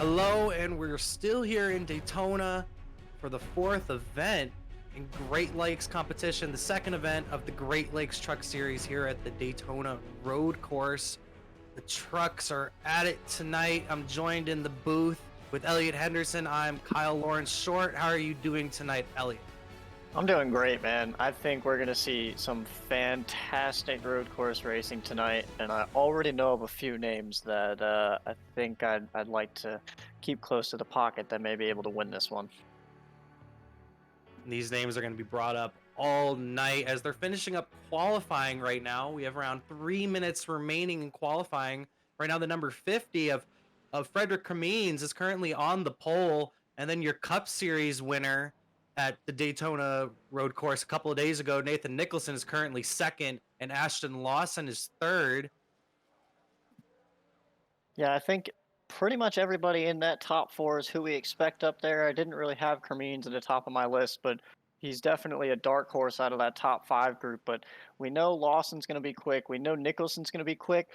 Hello, and we're still here in Daytona for the fourth event in Great Lakes competition, the second event of the Great Lakes Truck Series here at the Daytona Road Course. The trucks are at it tonight. I'm joined in the booth with Elliott Henderson. I'm Kyle Laurence Short. How are you doing tonight, Elliott? I'm doing great, man. I think we're going to see some fantastic road course racing tonight, and I already know of a few names that I think I'd like to keep close to the pocket that may be able to win this one. These names are going to be brought up all night as they're finishing up qualifying right now. We have around 3 minutes remaining in qualifying. Right now, the number 50 of Frederick Cremines is currently on the pole, and then your Cup Series winner at the Daytona Road Course a couple of days ago, Nathan Nicholson, is currently second, and Ashton Lawson is third. Yeah, I think pretty much everybody in that top four is who we expect up there. I didn't really have Cremines at the top of my list, but he's definitely a dark horse out of that top five group. But we know Lawson's going to be quick. We know Nicholson's going to be quick.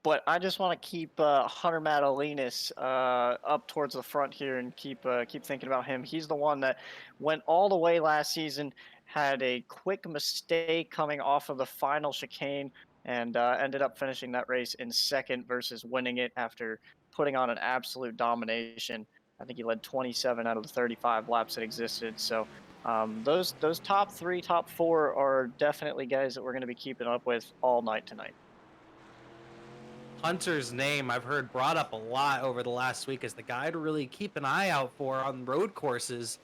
But I just want to keep Hunter Madalinas up towards the front here and keep thinking about him. He's the one that went all the way last season, had a quick mistake coming off of the final chicane, and ended up finishing that race in second versus winning it after putting on an absolute domination. I think he led 27 out of the 35 laps that existed. So those top three, top four are definitely guys that we're going to be keeping up with all night tonight. Hunter's name I've heard brought up a lot over the last week as the guy to really keep an eye out for on road courses.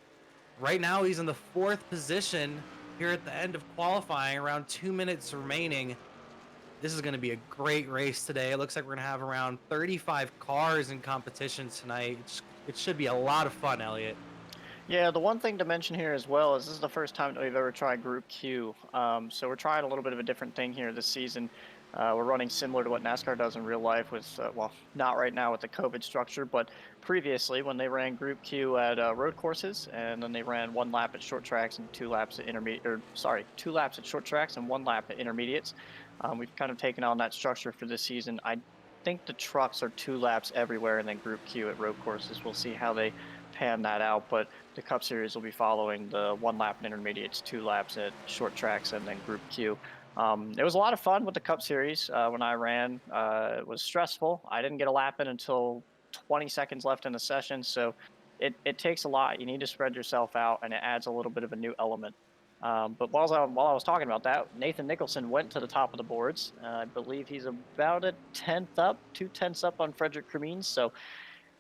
Right now, he's in the fourth position here at the end of qualifying, around 2 minutes remaining. This is going to be a great race today. It looks like we're going to have around 35 cars in competition tonight. It should be a lot of fun, Elliott. Yeah, the one thing to mention here as well is this is the first time that we've ever tried Group Q. So we're trying a little bit of a different thing here this season. We're running similar to what NASCAR does in real life with, well, not right now with the COVID structure, but previously when they ran Group Q at road courses, and then they ran one lap at short tracks and 2 laps at two laps at short tracks and 1 lap at intermediates. We've kind of taken on that structure for this season. I think the trucks are 2 laps everywhere, and then Group Q at road courses. We'll see how they pan that out, but the Cup Series will be following the 1 lap in intermediates, 2 laps at short tracks, and then Group Q. It was a lot of fun with the Cup Series when I ran. It was stressful. I didn't get a lap in until 20 seconds left in the session, so it takes a lot. You need to spread yourself out, and it adds a little bit of a new element. But while I was talking about that, Nathan Nicholson went to the top of the boards. I believe he's about a tenth up, 2/10 up on Frederick Cremines. So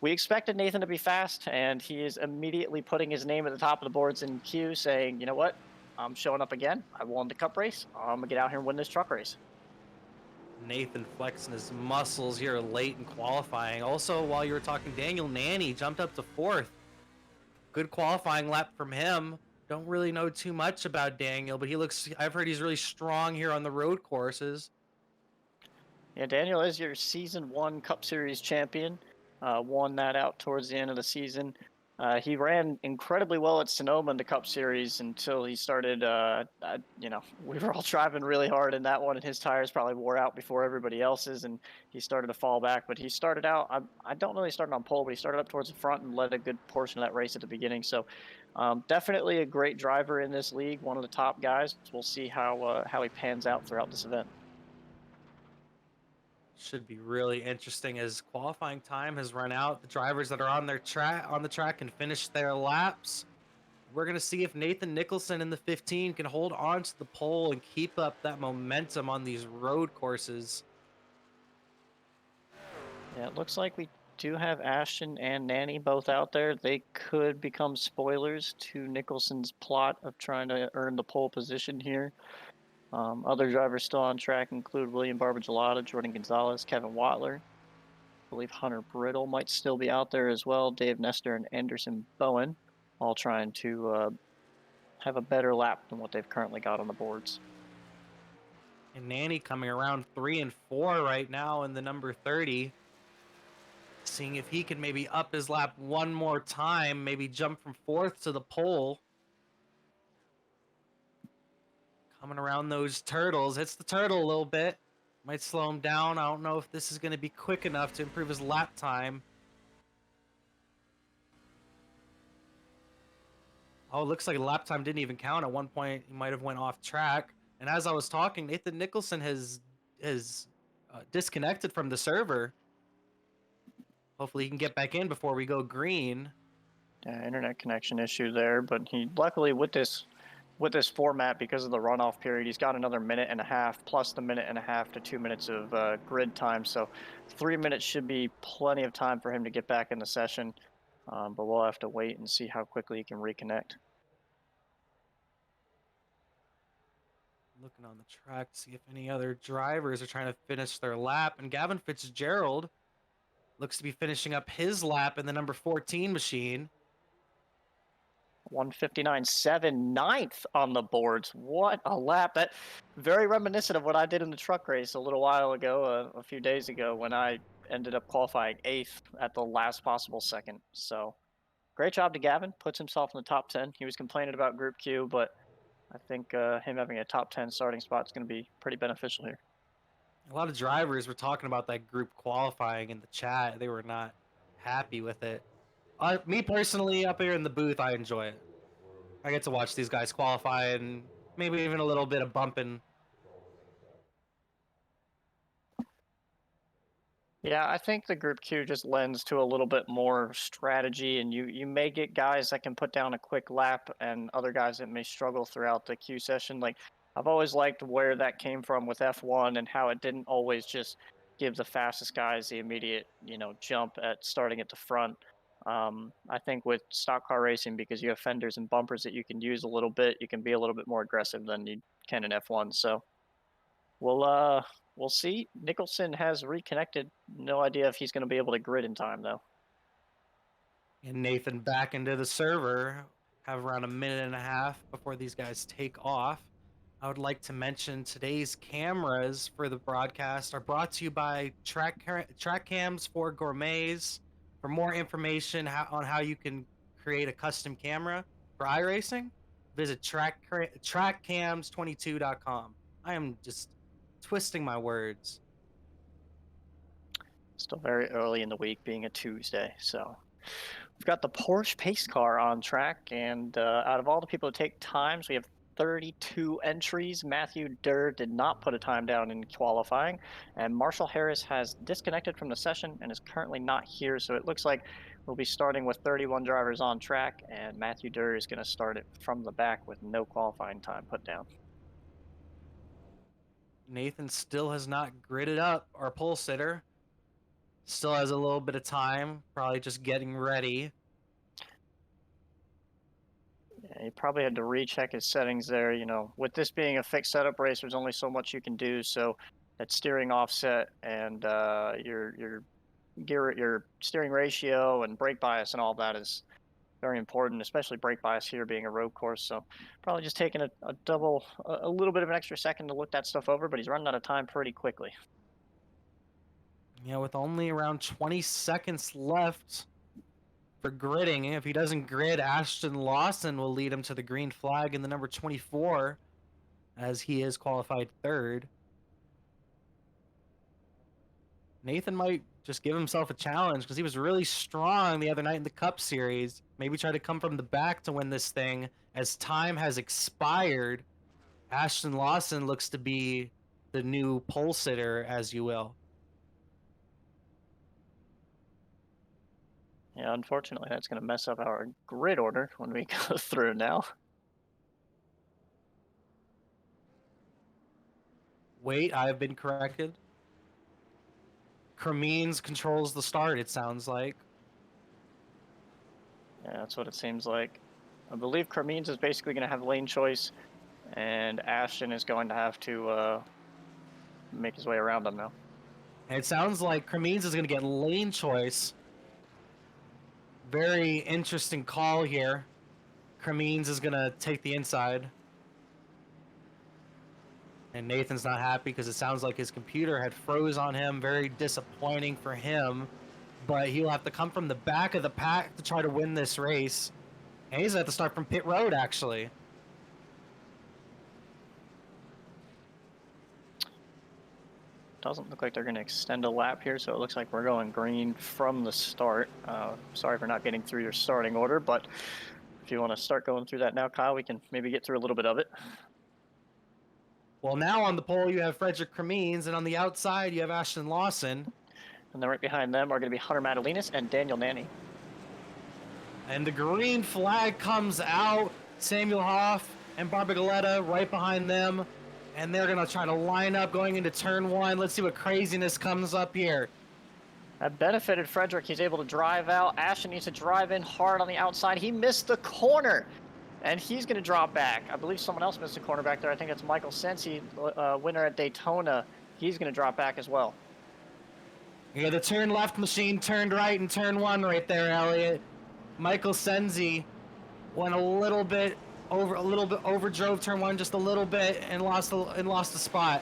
we expected Nathan to be fast, and he is immediately putting his name at the top of the boards in queue, saying, "You know what? I'm showing up again. I won the Cup race. I'm gonna get out here and win this truck race." Nathan flexing his muscles here late in qualifying. Also, while you were talking, Daniel Nanny jumped up to fourth. Good qualifying lap from him. Don't really know too much about Daniel, but I've heard he's really strong here on the road courses. Yeah, Daniel is your season 1 Cup Series champion. Won that out towards the end of the season. He ran incredibly well at Sonoma in the Cup Series until he started, we were all driving really hard in that one, and his tires probably wore out before everybody else's, and he started to fall back. But he started out, I don't know he started on pole, but he started up towards the front and led a good portion of that race at the beginning. So definitely a great driver in this league, one of the top guys. We'll see how he pans out throughout this event. Should be really interesting as qualifying time has run out. The drivers that are on the track can finish their laps. We're going to see if Nathan Nicholson in the 15 can hold on to the pole and keep up that momentum on these road courses. Yeah, it looks like we do have Ashton and Nanny both out there. They could become spoilers to Nicholson's plot of trying to earn the pole position here. Other drivers still on track include William Barbagelata, Jordan Gonzalez, Kevin Watler. I believe Hunter Brittle might still be out there as well. Dave Nestor and Anderson Bowen, all trying to have a better lap than what they've currently got on the boards. And Nanny coming around 3 and 4 right now in the number 30. Seeing if he can maybe up his lap one more time, maybe jump from fourth to the pole. Coming around those turtles, hits the turtle a little bit. Might slow him down. I don't know if this is going to be quick enough to improve his lap time. Oh, it looks like lap time didn't even count. At one point, he might have went off track. And as I was talking, Nathan Nicholson has disconnected from the server. Hopefully, he can get back in before we go green. Yeah, internet connection issue there, but he luckily with this format, because of the runoff period, he's got another minute and a half plus the minute and a half to 2 minutes of grid time. So 3 minutes should be plenty of time for him to get back in the session. But we'll have to wait and see how quickly he can reconnect. Looking on the track to see if any other drivers are trying to finish their lap. And Gavin Fitzgerald looks to be finishing up his lap in the number 14 machine. 159.7, ninth on the boards. What a lap. That very reminiscent of what I did in the truck race a little while ago, a few days ago, when I ended up qualifying 8th at the last possible second. So great job to Gavin. Puts himself in the top 10. He was complaining about Group Q, but I think him having a top 10 starting spot is going to be pretty beneficial here. A lot of drivers were talking about that group qualifying in the chat. They were not happy with it. Me personally, up here in the booth, I enjoy it. I get to watch these guys qualify and maybe even a little bit of bumping. Yeah, I think the Group Q just lends to a little bit more strategy, and you may get guys that can put down a quick lap and other guys that may struggle throughout the Q session. Like, I've always liked where that came from with F1 and how it didn't always just give the fastest guys the immediate, jump at starting at the front. I think with stock car racing, because you have fenders and bumpers that you can use a little bit, you can be a little bit more aggressive than you can in F1. So we'll see. Nicholson has reconnected. No idea if he's going to be able to grid in time though. And Nathan back into the server. Have around a minute and a half before these guys take off. I would like to mention today's cameras for the broadcast are brought to you by Track Cams for Gourmets. For more information on how you can create a custom camera for iRacing, visit trackcams22.com. I am just twisting my words. Still very early in the week, being a Tuesday. So we've got the Porsche pace car on track, and out of all the people to take times, we have 32 entries. Matthew Durr did not put a time down in qualifying, and Marshall Harris has disconnected from the session and is currently not here. So it looks like we'll be starting with 31 drivers on track, and Matthew Durr is going to start it from the back with no qualifying time put down. Nathan still has not gridded up our pole sitter. Still has a little bit of time, probably just getting ready. Yeah, he probably had to recheck his settings there. With this being a fixed setup race, there's only so much you can do. So that steering offset and your steering ratio and brake bias and all that is very important, especially brake bias here being a road course. So probably just taking a little bit of an extra second to look that stuff over, but he's running out of time pretty quickly. Yeah, with only around 20 seconds left for gridding. If he doesn't grid, Ashton Lawson will lead him to the green flag in the number 24, as he is qualified third. Nathan might just give himself a challenge because he was really strong the other night in the Cup Series. Maybe try to come from the back to win this thing as time has expired. Ashton Lawson looks to be the new pole sitter, as you will. Yeah, unfortunately, that's going to mess up our grid order when we go through now. Wait, I have been corrected. Cremines controls the start, it sounds like. Yeah, that's what it seems like. I believe Cremines is basically going to have lane choice, and Ashton is going to have to make his way around them now. And it sounds like Cremines is going to get lane choice. Very interesting call here. Cremines is going to take the inside. And Nathan's not happy because it sounds like his computer had froze on him. Very disappointing for him. But he'll have to come from the back of the pack to try to win this race. And he's going to have to start from pit road, actually. Doesn't look like they're going to extend a lap here, so it looks like we're going green from the start. Sorry for not getting through your starting order, but If you want to start going through that now, Kyle, we can maybe get through a little bit of it. Well, now on the pole you have Frederick Cremines, and on the outside you have Ashton Lawson. And then right behind them are going to be Hunter Madalinas and Daniel Nanny. And the green flag comes out. Samuel Hoff and Barbagaletta right behind them. And they're going to try to line up going into turn one. Let's see what craziness comes up here. That benefited Frederick. He's able to drive out. Ashton needs to drive in hard on the outside. He missed the corner. And he's going to drop back. I believe someone else missed a corner back there. I think it's Michael Sensi, winner at Daytona. He's going to drop back as well. Yeah, the turn left machine turned right in turn one right there, Elliott. Michael Sensi went a little bit overdrove turn one just a little bit and lost the spot.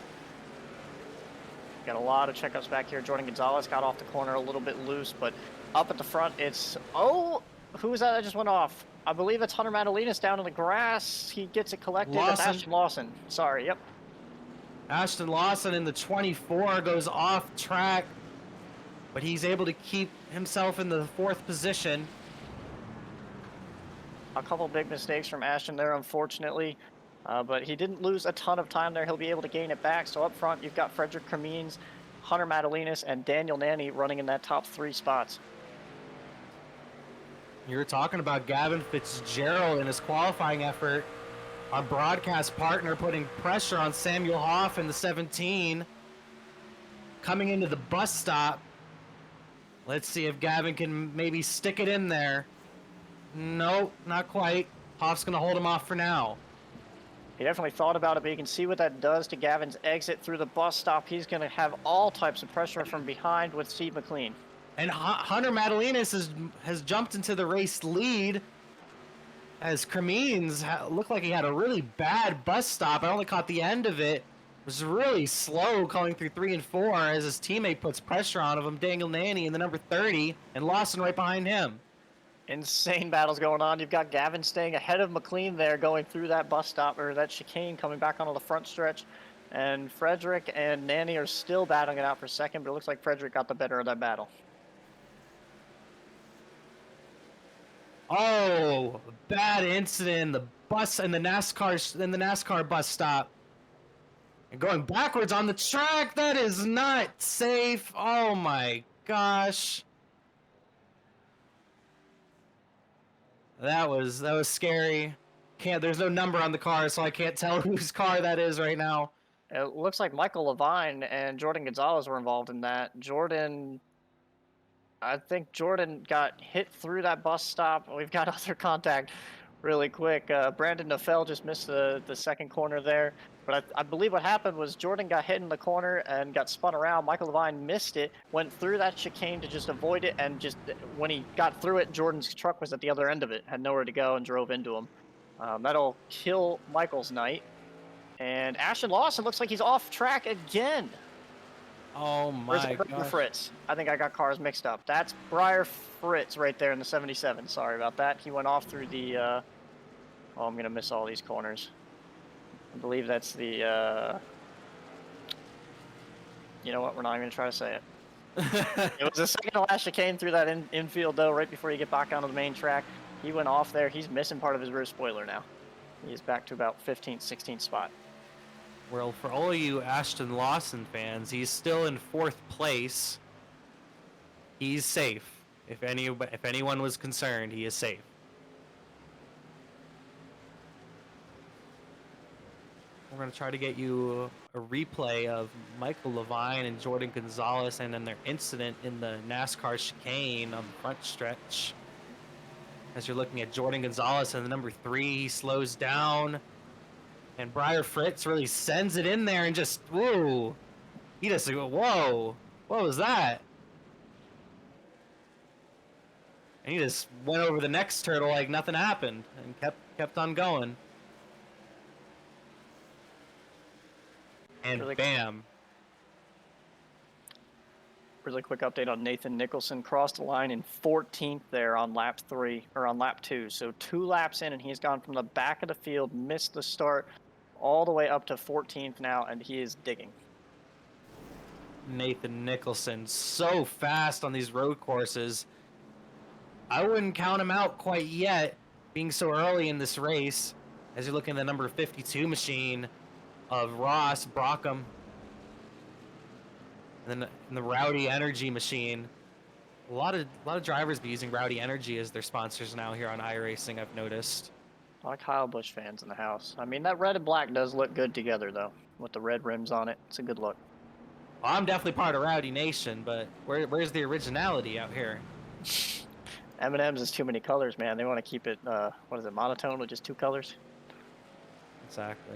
Got a lot of checkups back here. Jordan Gonzalez got off the corner a little bit loose, but up at the front, it's who was that just went off? I believe it's Hunter Madalinas down in the grass. He gets it collected. That's Ashton Lawson. Sorry, yep. Ashton Lawson in the 24 goes off track, but he's able to keep himself in the 4th position. A couple big mistakes from Ashton there, unfortunately, but he didn't lose a ton of time there. He'll be able to gain it back. So up front, you've got Frederick Cremines, Hunter Madalinas, and Daniel Nanny running in that top 3 spots. You're talking about Gavin Fitzgerald in his qualifying effort. Our broadcast partner putting pressure on Samuel Hoff in the 17. Coming into the bus stop. Let's see if Gavin can maybe stick it in there. Nope, not quite. Hoff's going to hold him off for now. He definitely thought about it, but you can see what that does to Gavin's exit through the bus stop. He's going to have all types of pressure from behind with Steve McLean. And Hunter Madalinas has jumped into the race lead as Cremines looked like he had a really bad bus stop. I only caught the end of it. It was really slow going through 3 and 4 as his teammate puts pressure on him. Daniel Nanny in the number 30 and Lawson right behind him. Insane battles going on. You've got Gavin staying ahead of McLean there going through that bus stop or that chicane coming back onto the front stretch. And Frederick and Nanny are still battling it out for second, but it looks like Frederick got the better of that battle. Oh, bad incident in the NASCAR bus stop. And going backwards on the track, that is not safe. Oh my gosh. That was scary. There's no number on the car, so I can't tell whose car that is right now. It looks like Michael Levine and Jordan Gonzalez were involved in that. I think Jordan got hit through that bus stop. We've got other contact really quick. Brandon Nofel just missed the second corner there. But I believe what happened was Jordan got hit in the corner and got spun around. Michael Levine missed it, went through that chicane to just avoid it, and just when he got through it, Jordan's truck was at the other end of it, had nowhere to go, and drove into him. That'll kill Michael's night. And Ashton Lawson looks like he's off track again. Oh my God. Fritz. I think I got cars mixed up. That's Briar Fritz right there in the 77. Sorry about that. He went off through the, oh, I'm going to miss all these corners. I believe that's the, you know what? We're not even going to try to say it. It was the second to last chicane through that infield, though, right before you get back onto the main track. He went off there. He's missing part of his rear spoiler now. He's back to about 15th, 16th spot. Well, for all of you Ashton Lawson fans, he's still in 4th place. He's safe. If anyone was concerned, he is safe. We're going to try to get you a replay of Michael Levine and Jordan Gonzalez and then their incident in the NASCAR chicane on the front stretch. As you're looking at Jordan Gonzalez in the number 3, he slows down. And Briar Fritz really sends it in there and just, whoa. He just, whoa. What was that? And he just went over the next turtle like nothing happened and kept on going. And bam. Really quick update on Nathan Nicholson. Crossed the line in 14th there on lap 2. So 2 laps in, and he's gone from the back of the field, missed the start, all the way up to 14th now, and he is digging. Nathan Nicholson, so fast on these road courses. I wouldn't count him out quite yet being so early in this race, as you look in the number 52 machine of Ross, Brockham, and then in the Rowdy Energy machine. A lot of drivers be using Rowdy Energy as their sponsors now here on iRacing, I've noticed. A lot of Kyle Busch fans in the house. I mean, that red and black does look good together, though, with the red rims on it. It's a good look. Well, I'm definitely part of Rowdy Nation, but where's the originality out here? M&M's is too many colors, man. They want to keep it, what is it, monotone with just 2 colors? Exactly.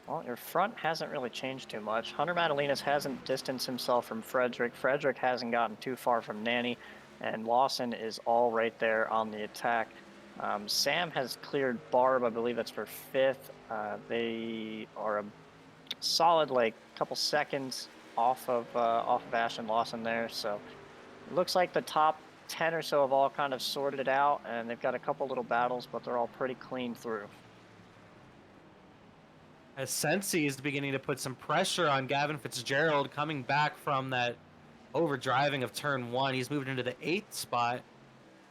Well, your front hasn't really changed too much. Hunter Madalinas hasn't distanced himself from Frederick. Frederick hasn't gotten too far from Nanny, and Lawson is all right there on the attack. Sam has cleared Barb. I believe that's for 5th. They are a solid, like, couple seconds off of Ashton Lawson there. So it looks like the top 10 or so have all kind of sorted it out, and they've got a couple little battles, but they're all pretty clean through. As Sensi is beginning to put some pressure on Gavin Fitzgerald coming back from that overdriving of turn 1. He's moved into the 8th spot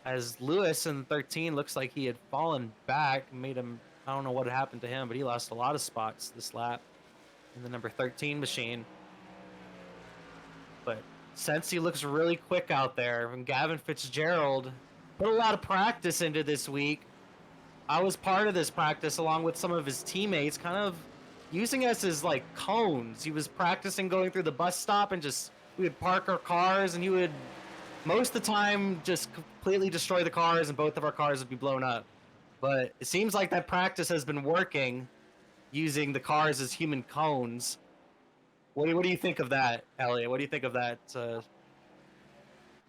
as Lewis in 13 looks like he had fallen back, made him, I don't know what happened to him, but he lost a lot of spots this lap in the number 13 machine. But Sensi looks really quick out there, and Gavin Fitzgerald put a lot of practice into this week. I was part of this practice along with some of his teammates, kind of using us as like cones. He was practicing going through the bus stop, and just we would park our cars, and he would most of the time just completely destroy the cars, and both of our cars would be blown up. But it seems like that practice has been working, using the cars as human cones. What do you think of that, Elliott? What do you think of that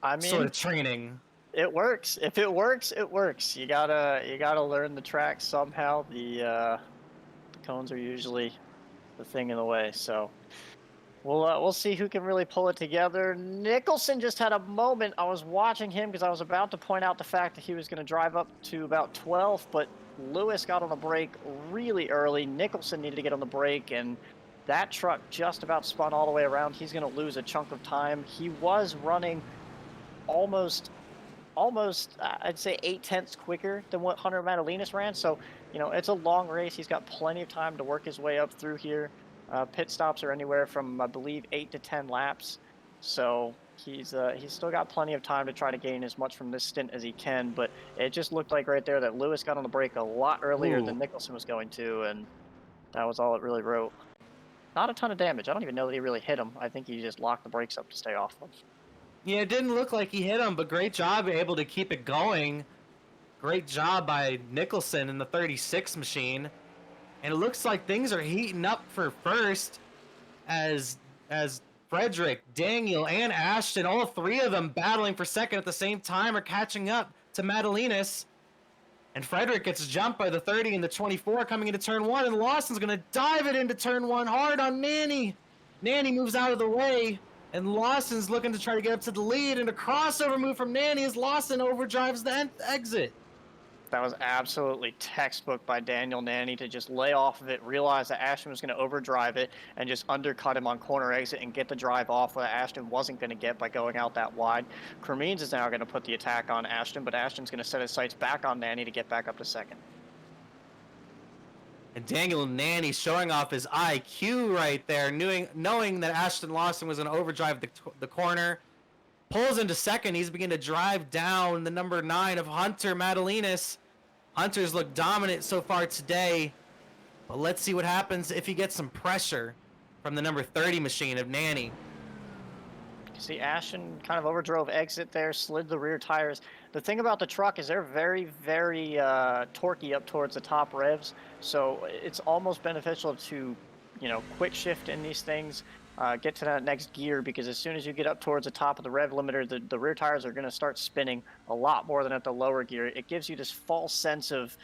I mean, sort of training? it works. If it works, it works. You gotta learn the track somehow. The cones are usually the thing in the way. So we'll see who can really pull it together. Nicholson just had a moment. I was watching him because I was about to point out the fact that he was going to drive up to about 12th, but Lewis got on the brake really early. Nicholson needed to get on the brake, and that truck just about spun all the way around. He's going to lose a chunk of time. He was running almost I'd say 8/10 quicker than what Hunter Madalinas ran. So, you know, it's a long race. He's got plenty of time to work his way up through here. Pit stops are anywhere from, I believe, 8 to 10 laps. So he's still got plenty of time to try to gain as much from this stint as he can. But it just looked like right there that Lewis got on the brake a lot earlier than Nicholson was going to, and that was all it really wrote. Not a ton of damage. I don't even know that he really hit him. I think he just locked the brakes up to stay off them. Yeah, it didn't look like he hit him, but great job able to keep it going. Great job by Nicholson in the 36 machine. And it looks like things are heating up for first as Frederick, Daniel, and Ashton, all 3 of them battling for second at the same time, are catching up to Madalinas. And Frederick gets jumped by the 30 and the 24 coming into turn 1, and Lawson's going to dive it into turn 1 hard on Nanny. Nanny moves out of the way, and Lawson's looking to try to get up to the lead, and a crossover move from Nanny as Lawson overdrives the exit. That was absolutely textbook by Daniel Nanny to just lay off of it, realize that Ashton was going to overdrive it, and just undercut him on corner exit and get the drive off that Ashton wasn't going to get by going out that wide. Cremines is now going to put the attack on Ashton, but Ashton's going to set his sights back on Nanny to get back up to second. And Daniel Nanny showing off his IQ right there, knowing that Ashton Lawson was going to overdrive the corner. Pulls into second. He's beginning to drive down the number 9 of Hunter Madalinas. Hunter's looked dominant so far today, but let's see what happens if he gets some pressure from the number 30 machine of Nanny. See, Ashton kind of overdrove exit there, slid the rear tires. The thing about the truck is they're very, very torquey up towards the top revs, so it's almost beneficial to, you know, quick shift in these things, get to that next gear, because as soon as you get up towards the top of the rev limiter, the rear tires are going to start spinning a lot more than at the lower gear. It gives you this false sense of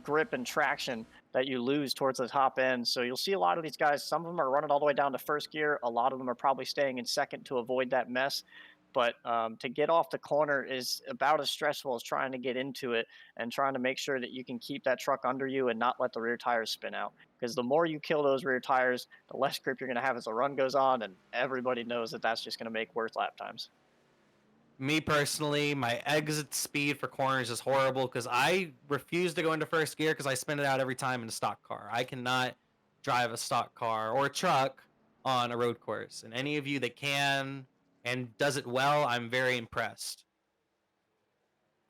grip and traction that you lose towards the top end. So you'll see a lot of these guys, some of them are running all the way down to first gear. A lot of them are probably staying in second to avoid that mess. But to get off the corner is about as stressful as trying to get into it and trying to make sure that you can keep that truck under you and not let the rear tires spin out. Because the more you kill those rear tires, the less grip you're going to have as the run goes on, and everybody knows that that's just going to make worse lap times. Me personally, my exit speed for corners is horrible because I refuse to go into first gear because I spin it out every time in a stock car. I cannot drive a stock car or a truck on a road course. And any of you that can and does it well, I'm very impressed.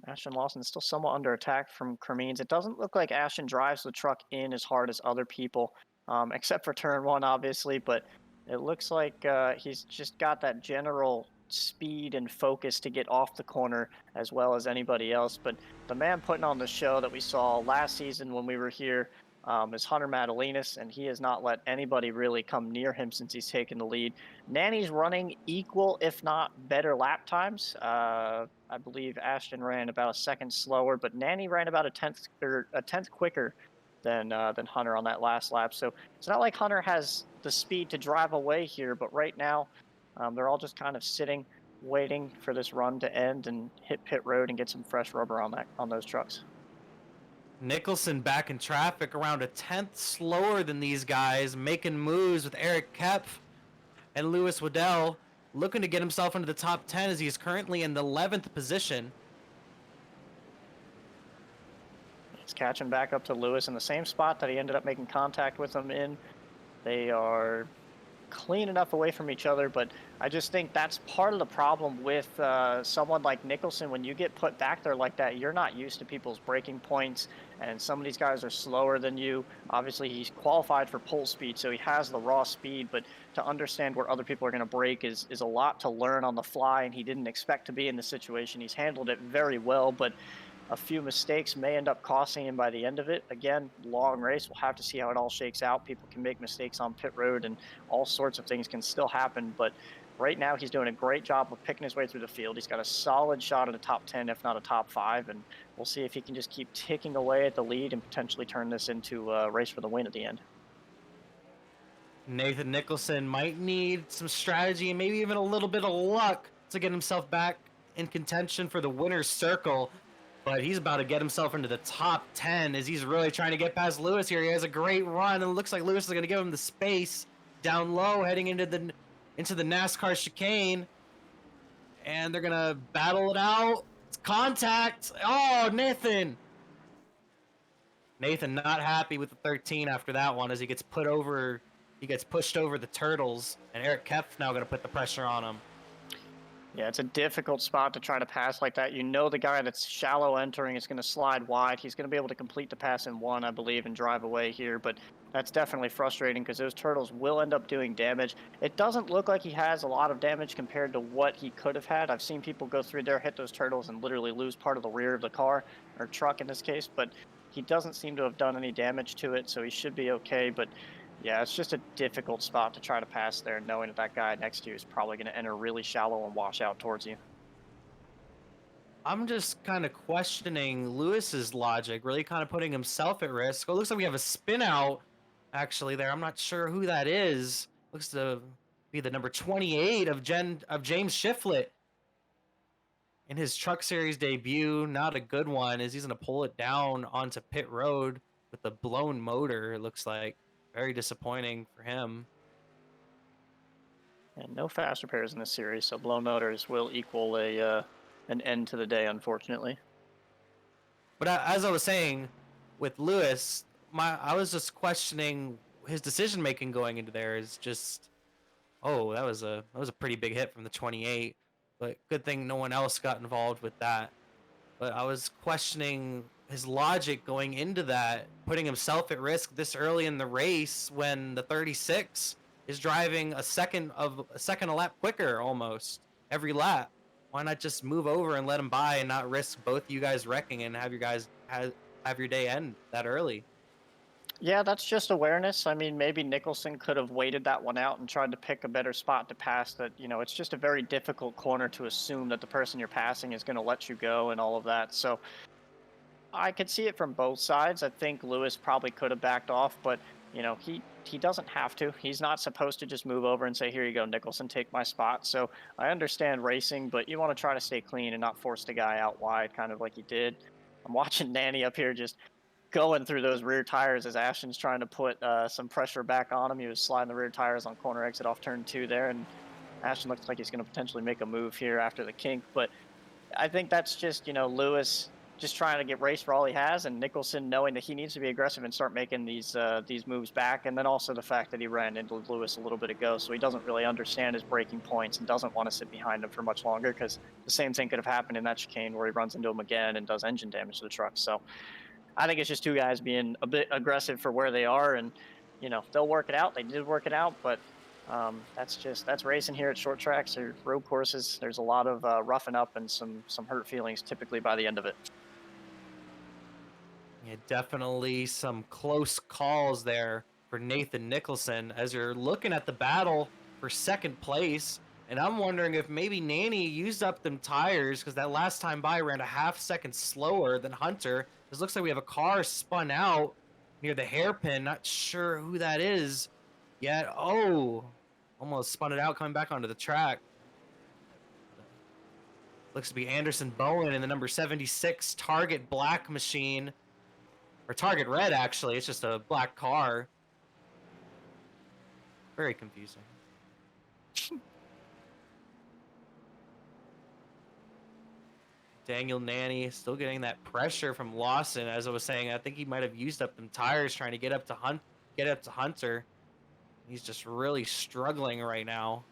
Ashton Lawson is still somewhat under attack from Cremines. It doesn't look like Ashton drives the truck in as hard as other people, except for turn one, obviously. But it looks like he's just got that general speed and focus to get off the corner as well as anybody else. But the man putting on the show that we saw last season when we were here is Hunter Madalinas, and he has not let anybody really come near him since he's taken the lead. Nanny's running equal, if not better, lap times. I believe Ashton ran about a second slower, but Nanny ran about a tenth quicker than Hunter on that last lap. So it's not like Hunter has the speed to drive away here, but right now they're all just kind of sitting, waiting for this run to end and hit pit road and get some fresh rubber on those trucks. Nicholson back in traffic around a tenth slower than these guys, making moves with Eric Kepf and Lewis Waddell, looking to get himself into the top 10 as he's currently in the 11th position. He's catching back up to Lewis in the same spot that he ended up making contact with him in. They are clean enough away from each other, but I just think that's part of the problem with someone like Nicholson. When you get put back there like that, you're not used to people's braking points, and some of these guys are slower than you. Obviously, he's qualified for pole speed, so he has the raw speed, but to understand where other people are going to brake is a lot to learn on the fly, and he didn't expect to be in the situation. He's handled it very well, but a few mistakes may end up costing him by the end of it. Again, long race. We'll have to see how it all shakes out. People can make mistakes on pit road and all sorts of things can still happen. But right now, he's doing a great job of picking his way through the field. He's got a solid shot at a top 10, if not a top 5. And we'll see if he can just keep ticking away at the lead and potentially turn this into a race for the win at the end. Nathan Nicholson might need some strategy and maybe even a little bit of luck to get himself back in contention for the winner's circle. But he's about to get himself into the top 10 as he's really trying to get past Lewis here. He has a great run, and it looks like Lewis is going to give him the space down low heading into the NASCAR chicane. And they're going to battle it out. It's contact. Oh, Nathan. Nathan not happy with the 13 after that one as he gets pushed over the turtles, and Eric Kepf now going to put the pressure on him. Yeah, it's a difficult spot to try to pass like that. You know the guy that's shallow entering is going to slide wide. He's going to be able to complete the pass in one, I believe, and drive away here. But that's definitely frustrating because those turtles will end up doing damage. It doesn't look like he has a lot of damage compared to what he could have had. I've seen people go through there, hit those turtles, and literally lose part of the rear of the car, or truck in this case. But he doesn't seem to have done any damage to it, so he should be okay. But yeah, it's just a difficult spot to try to pass there, knowing that that guy next to you is probably going to enter really shallow and wash out towards you. I'm just kind of questioning Lewis's logic, really kind of putting himself at risk. Oh, it looks like we have a spin out actually there. I'm not sure who that is. Looks to be the number 28 of James Shiflett in his Truck Series debut. Not a good one as he's going to pull it down onto pit road with the blown motor. It looks like very disappointing for him. And no fast repairs in this series, so blown motors will equal an end to the day, unfortunately. But as I was saying, with Lewis, I was just questioning his decision making going into there. Is just, oh, that was a pretty big hit from the 28. But good thing no one else got involved with that. But I was questioning his logic going into that, putting himself at risk this early in the race when the 36 is driving a second a lap quicker almost every lap. Why not just move over and let him by and not risk both you guys wrecking and have your day end that early? Yeah, that's just awareness. I mean, maybe Nicholson could have waited that one out and tried to pick a better spot to pass. That, it's just a very difficult corner to assume that the person you're passing is going to let you go and all of that. So I could see it from both sides. I think Lewis probably could have backed off, but he doesn't have to. He's not supposed to just move over and say, "Here you go, Nicholson, take my spot." So I understand racing, but you want to try to stay clean and not force the guy out wide, kind of like he did. I'm watching Nanny up here just going through those rear tires as Ashton's trying to put some pressure back on him. He was sliding the rear tires on corner exit off turn 2 there, and Ashton looks like he's going to potentially make a move here after the kink, but I think that's just, Lewis just trying to get race for all he has, and Nicholson knowing that he needs to be aggressive and start making these moves back, and then also the fact that he ran into Lewis a little bit ago, so he doesn't really understand his braking points and doesn't want to sit behind him for much longer, because the same thing could have happened in that chicane where he runs into him again and does engine damage to the truck. So I think it's just two guys being a bit aggressive for where they are, and they'll work it out. They did work it out, but that's racing here at short tracks or road courses. There's a lot of roughing up and some hurt feelings typically by the end of it. Yeah, definitely some close calls there for Nathan Nicholson as you're looking at the battle for second place. And I'm wondering if maybe Nanny used up them tires because that last time by ran a half-second slower than Hunter. This looks like we have a car spun out near the hairpin. Not sure who that is yet. Oh, almost spun it out coming back onto the track. Looks to be Anderson Bowen in the number 76 Target Black machine. Or Target Red, actually. It's just a black car. Very confusing. Daniel Nanny still getting that pressure from Lawson. As I was saying, I think he might have used up them tires trying to get up to Hunter. He's just really struggling right now.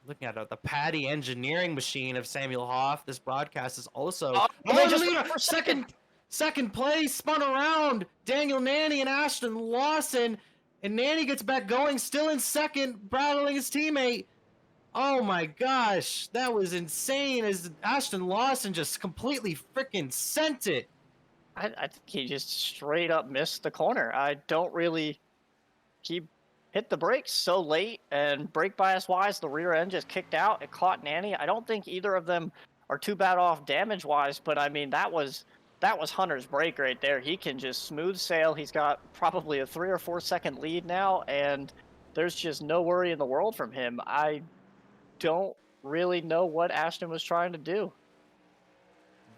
Looking at the Paddy engineering machine of Samuel Hoff. This broadcast is also They just leader, second place, spun around. Daniel Nanny and Ashton Lawson. And Nanny gets back going, still in second, battling his teammate. Oh my gosh, that was insane as Ashton Lawson just completely freaking sent it. I think he just straight up missed the corner. I don't really. He hit the brakes so late, and brake bias wise, the rear end just kicked out. It caught Nanny. I don't think either of them are too bad off damage wise, but I mean that was Hunter's brake right there. He can just smooth sail. He's got probably a 3 or 4 second lead now, and there's just no worry in the world from him. I don't really know what Ashton was trying to do.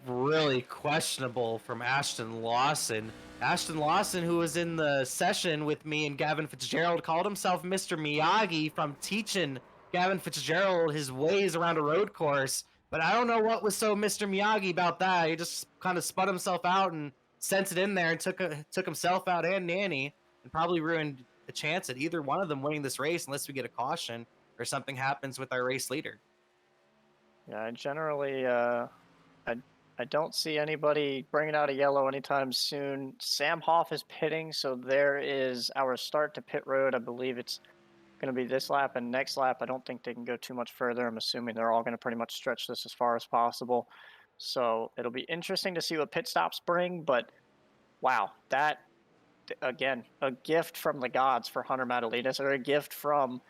Really questionable from Ashton Lawson. Ashton Lawson, who was in the session with me and Gavin Fitzgerald, called himself Mr. Miyagi from teaching Gavin Fitzgerald his ways around a road course. But I don't know what was so Mr. Miyagi about that. He just kind of spun himself out and sent it in there and took himself out and Nanny and probably ruined the chance at either one of them winning this race unless we get a caution or something happens with our race leader. Yeah, I generally, I don't see anybody bringing out a yellow anytime soon. Sam Hoff is pitting, so there is our start to pit road. I believe it's going to be this lap and next lap. I don't think they can go too much further. I'm assuming they're all going to pretty much stretch this as far as possible. So it'll be interesting to see what pit stops bring, but wow, that, again, a gift from the gods for Hunter Madalinas, or a gift from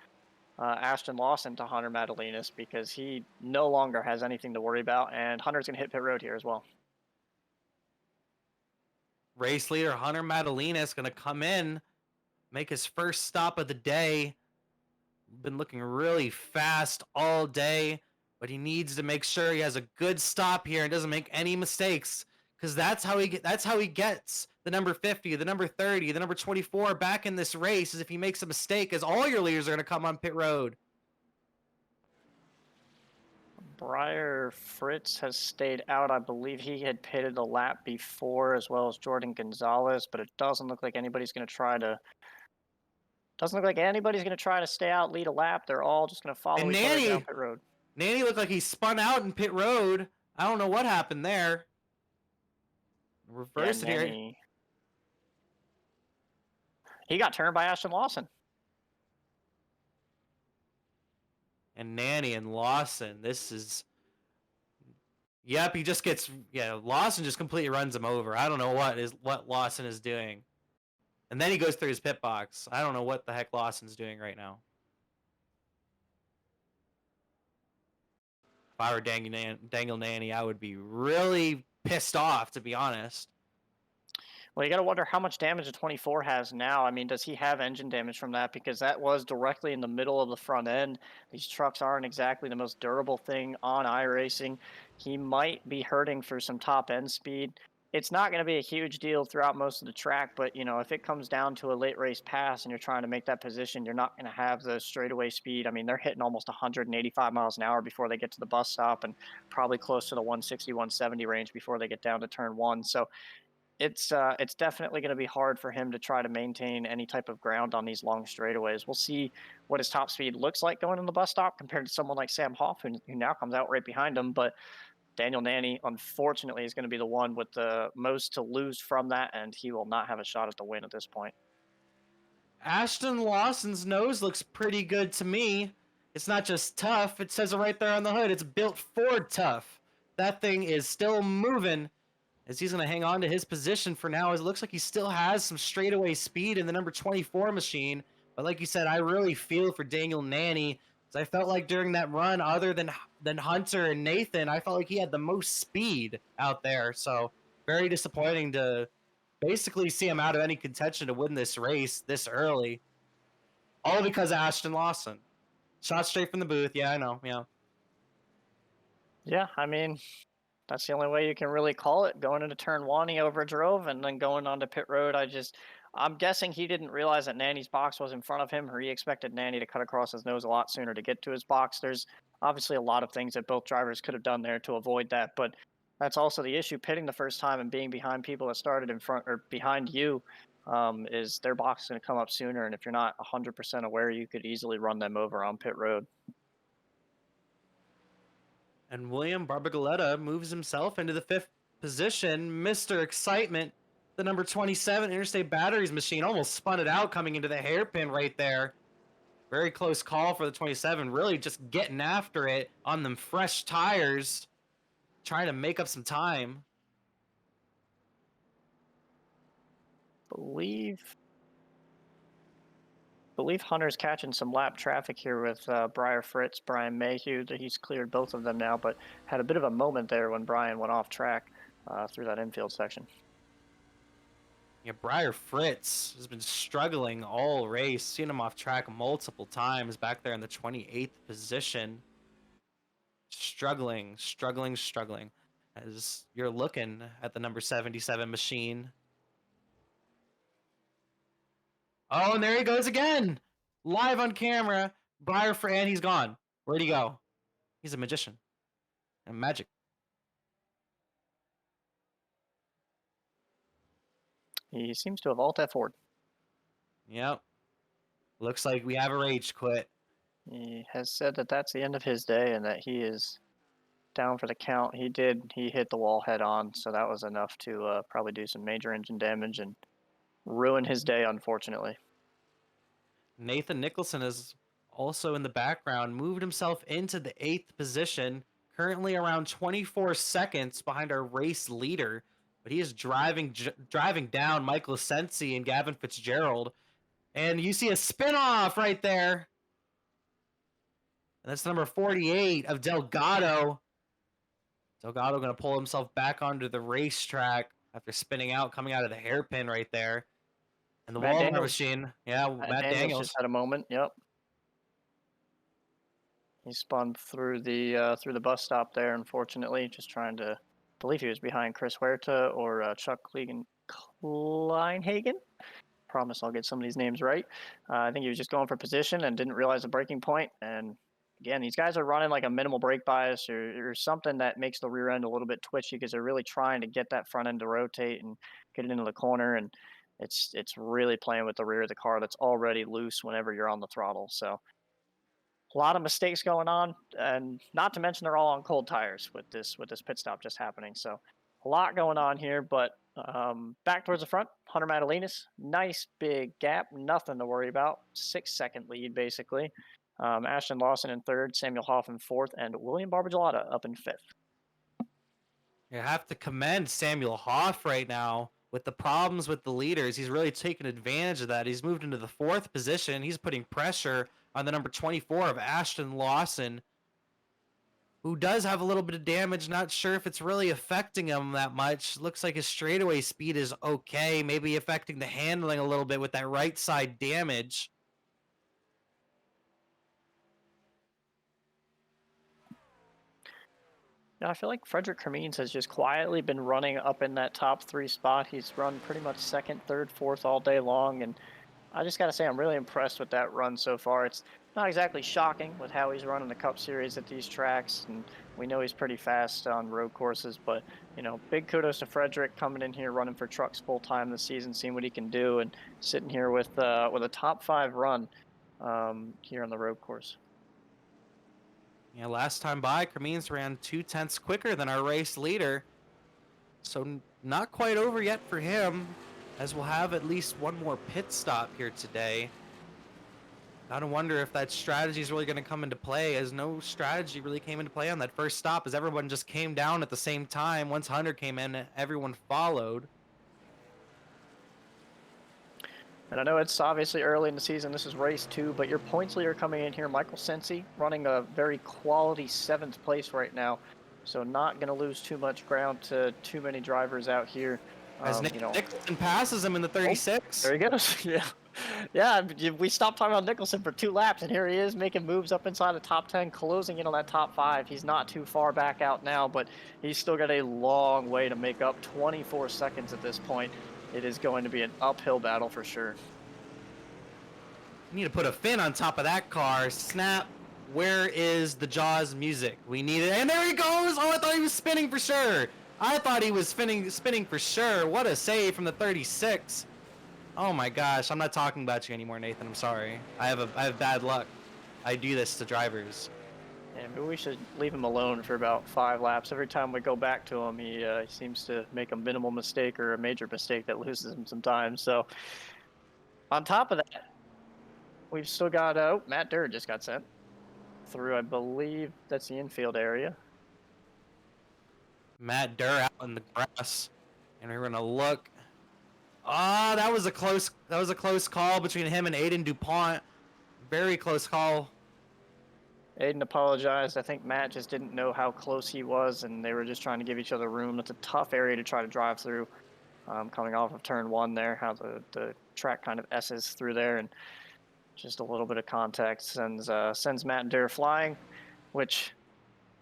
Ashton Lawson to Hunter Madalinas, because he no longer has anything to worry about, and Hunter's going to hit pit road here as well. Race leader Hunter Madalina is going to come in, make his first stop of the day. Been looking really fast all day, but he needs to make sure he has a good stop here and doesn't make any mistakes, because that's how he gets the number 50, the number 30, the number 24 back in this race. Is if he makes a mistake, as all your leaders are going to come on pit road. Breyer Fritz has stayed out. I believe he had pitted a lap before, as well as Jordan Gonzalez, but it doesn't look like anybody's going to try to. Doesn't look like anybody's going to try to stay out, lead a lap. They're all just going to follow each other down pit road. Nanny looked like he spun out in pit road. I don't know what happened there. Reverse it here. He got turned by Ashton Lawson. And Nanny and Lawson, this is... Yep, he just gets... Yeah, Lawson just completely runs him over. I don't know what Lawson is doing. And then he goes through his pit box. I don't know what the heck Lawson's doing right now. If I were Daniel Nanny, I would be really pissed off, to be honest. Well, you got to wonder how much damage the 24 has now. I mean, does he have engine damage from that? Because that was directly in the middle of the front end. These trucks aren't exactly the most durable thing on iRacing. He might be hurting for some top end speed. it's not going to be a huge deal throughout most of the track, but if it comes down to a late race pass and you're trying to make that position, you're not going to have the straightaway speed. I mean, they're hitting almost 185 miles an hour before they get to the bus stop, and probably close to the 160, 170 range before they get down to turn one. So it's definitely going to be hard for him to try to maintain any type of ground on these long straightaways. We'll see what his top speed looks like going in the bus stop compared to someone like Sam Hoff, who now comes out right behind him. But Daniel Nanny, unfortunately, is going to be the one with the most to lose from that, and he will not have a shot at the win at this point. Ashton Lawson's nose looks pretty good to me. It's not just tough, it says it right there on the hood. It's built for tough. That thing is still moving as he's going to hang on to his position for now. As it looks like he still has some straightaway speed in the number 24 machine. But like you said, I really feel for Daniel Nanny. I felt like during that run, other than Hunter and Nathan, I felt like he had the most speed out there. So very disappointing to basically see him out of any contention to win this race this early. All because of Ashton Lawson. Shot straight from the booth. Yeah, I know. Yeah. Yeah, I mean, that's the only way you can really call it. Going into turn one, he overdrove, and then going onto pit road, I'm guessing he didn't realize that Nanny's box was in front of him, or he expected Nanny to cut across his nose a lot sooner to get to his box. There's obviously a lot of things that both drivers could have done there to avoid that, but that's also the issue. Pitting the first time and being behind people that started in front or behind you, is their box going to come up sooner, and if you're not 100% aware, you could easily run them over on pit road. And William Barbagaletta moves himself into the 5th position. Mr. Excitement, the number 27 Interstate Batteries machine, almost spun it out coming into the hairpin right there. Very close call for the 27. Really just getting after it on them fresh tires, trying to make up some time. Believe Hunter's catching some lap traffic here with Briar Fritz, Brian Mayhew. He's cleared both of them now, but had a bit of a moment there when Brian went off track through that infield section. Yeah, Briar Fritz has been struggling all race. Seen him off track multiple times back there in the 28th position. Struggling. As you're looking at the number 77 machine. Oh, and there he goes again. Live on camera. Briar Fritz, and he's gone. Where'd he go? He's a magician. And magic. He seems to have alt F4'd. Yep. Looks like we have a rage quit. He has said that that's the end of his day and that he is down for the count. He hit the wall head on, so that was enough to probably do some major engine damage and ruin his day, unfortunately. Nathan Nicholson is also in the background, moved himself into the 8th position, currently around 24 seconds behind our race leader, but he is driving down Michael Sensi and Gavin Fitzgerald, and you see a spin-off right there. And that's number 48 of Delgado. Delgado going to pull himself back onto the racetrack after spinning out, coming out of the hairpin right there. And the Walmart machine. Yeah, Matt Daniels just had a moment. Yep. He spun through the bus stop there, unfortunately, just trying to, I believe he was behind Chris Huerta or Chuck Kleinhagen. Promise I'll get some of these names right. I think he was just going for position and didn't realize the braking point. And again, these guys are running like a minimal brake bias or something that makes the rear end a little bit twitchy because they're really trying to get that front end to rotate and get it into the corner. And it's really playing with the rear of the car that's already loose whenever you're on the throttle. So a lot of mistakes going on, and not to mention they're all on cold tires with this pit stop just happening. So a lot going on here, but back towards the front, Hunter Madalinas, nice big gap, nothing to worry about. 6-second lead basically. Ashton Lawson in 3rd, Samuel Hoff in 4th, and William Barbagalata up in 5th. You have to commend Samuel Hoff right now. With the problems with the leaders, he's really taken advantage of that. He's moved into the 4th position. He's putting pressure on the number 24 of Ashton Lawson, who does have a little bit of damage. Not sure if it's really affecting him that much. Looks like his straightaway speed is okay. Maybe affecting the handling a little bit with that right side damage. I feel like Frederick Cremines has just quietly been running up in that top 3 spot. He's run pretty much second, third, fourth all day long, and I just gotta say I'm really impressed with that run so far. It's not exactly shocking with how he's running the Cup Series at these tracks, and we know he's pretty fast on road courses. But big kudos to Frederick coming in here running for trucks full time this season, seeing what he can do, and sitting here with a top 5 run here on the road course. Yeah, last time by, Cremines ran 2/10 quicker than our race leader. So not quite over yet for him, as we'll have at least one more pit stop here today. Gotta wonder if that strategy is really going to come into play, as no strategy really came into play on that first stop, as everyone just came down at the same time. Once Hunter came in, everyone followed. And I know it's obviously early in the season. This is race 2, but your points leader coming in here, Michael Sensi, running a very quality 7th place right now. So not going to lose too much ground to too many drivers out here. As Nicholson passes him in the 36. There he goes. Yeah. Yeah, we stopped talking about Nicholson for 2 laps, and here he is making moves up inside the top 10, closing in on that top 5. He's not too far back out now, but he's still got a long way to make up. 24 seconds at this point. It is going to be an uphill battle for sure. We need to put a fin on top of that car. Snap. Where is the Jaws music? We need it. And there he goes. Oh, I thought he was spinning for sure. I thought he was spinning for sure. What a save from the 36. Oh my gosh. I'm not talking about you anymore, Nathan. I'm sorry. I have bad luck. I do this to drivers. Yeah, maybe we should leave him alone for about 5 laps. Every time we go back to him, he seems to make a minimal mistake or a major mistake that loses him sometimes. So on top of that, we've still got Matt Durr just got sent through. I believe that's the infield area. Matt Durr out in the grass, and we're gonna look. Ah, that was a close call between him and Aiden DuPont. Very close call. Aiden apologized. I think Matt just didn't know how close he was, and they were just trying to give each other room. It's a tough area to try to drive through, coming off of turn 1 there, how the track kind of S's through there, and just a little bit of contact sends Matt Durr flying, which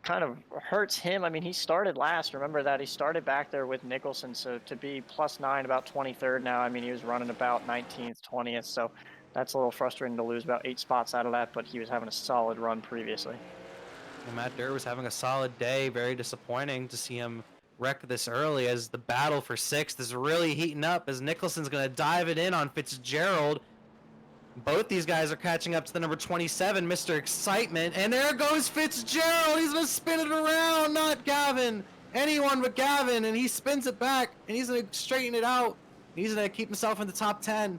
kind of hurts him. I mean, he started last. Remember that he started back there with Nicholson, so to be +9, about 23rd now. I mean, he was running about 19th, 20th, so that's a little frustrating to lose about 8 spots out of that, but he was having a solid run previously. And Matt Durr was having a solid day. Very disappointing to see him wreck this early, as the battle for 6th is really heating up, as Nicholson's going to dive it in on Fitzgerald. Both these guys are catching up to the number 27, Mr. Excitement. And there goes Fitzgerald. He's going to spin it around. Not Gavin. Anyone but Gavin. And he spins it back. And he's going to straighten it out. He's going to keep himself in the top 10.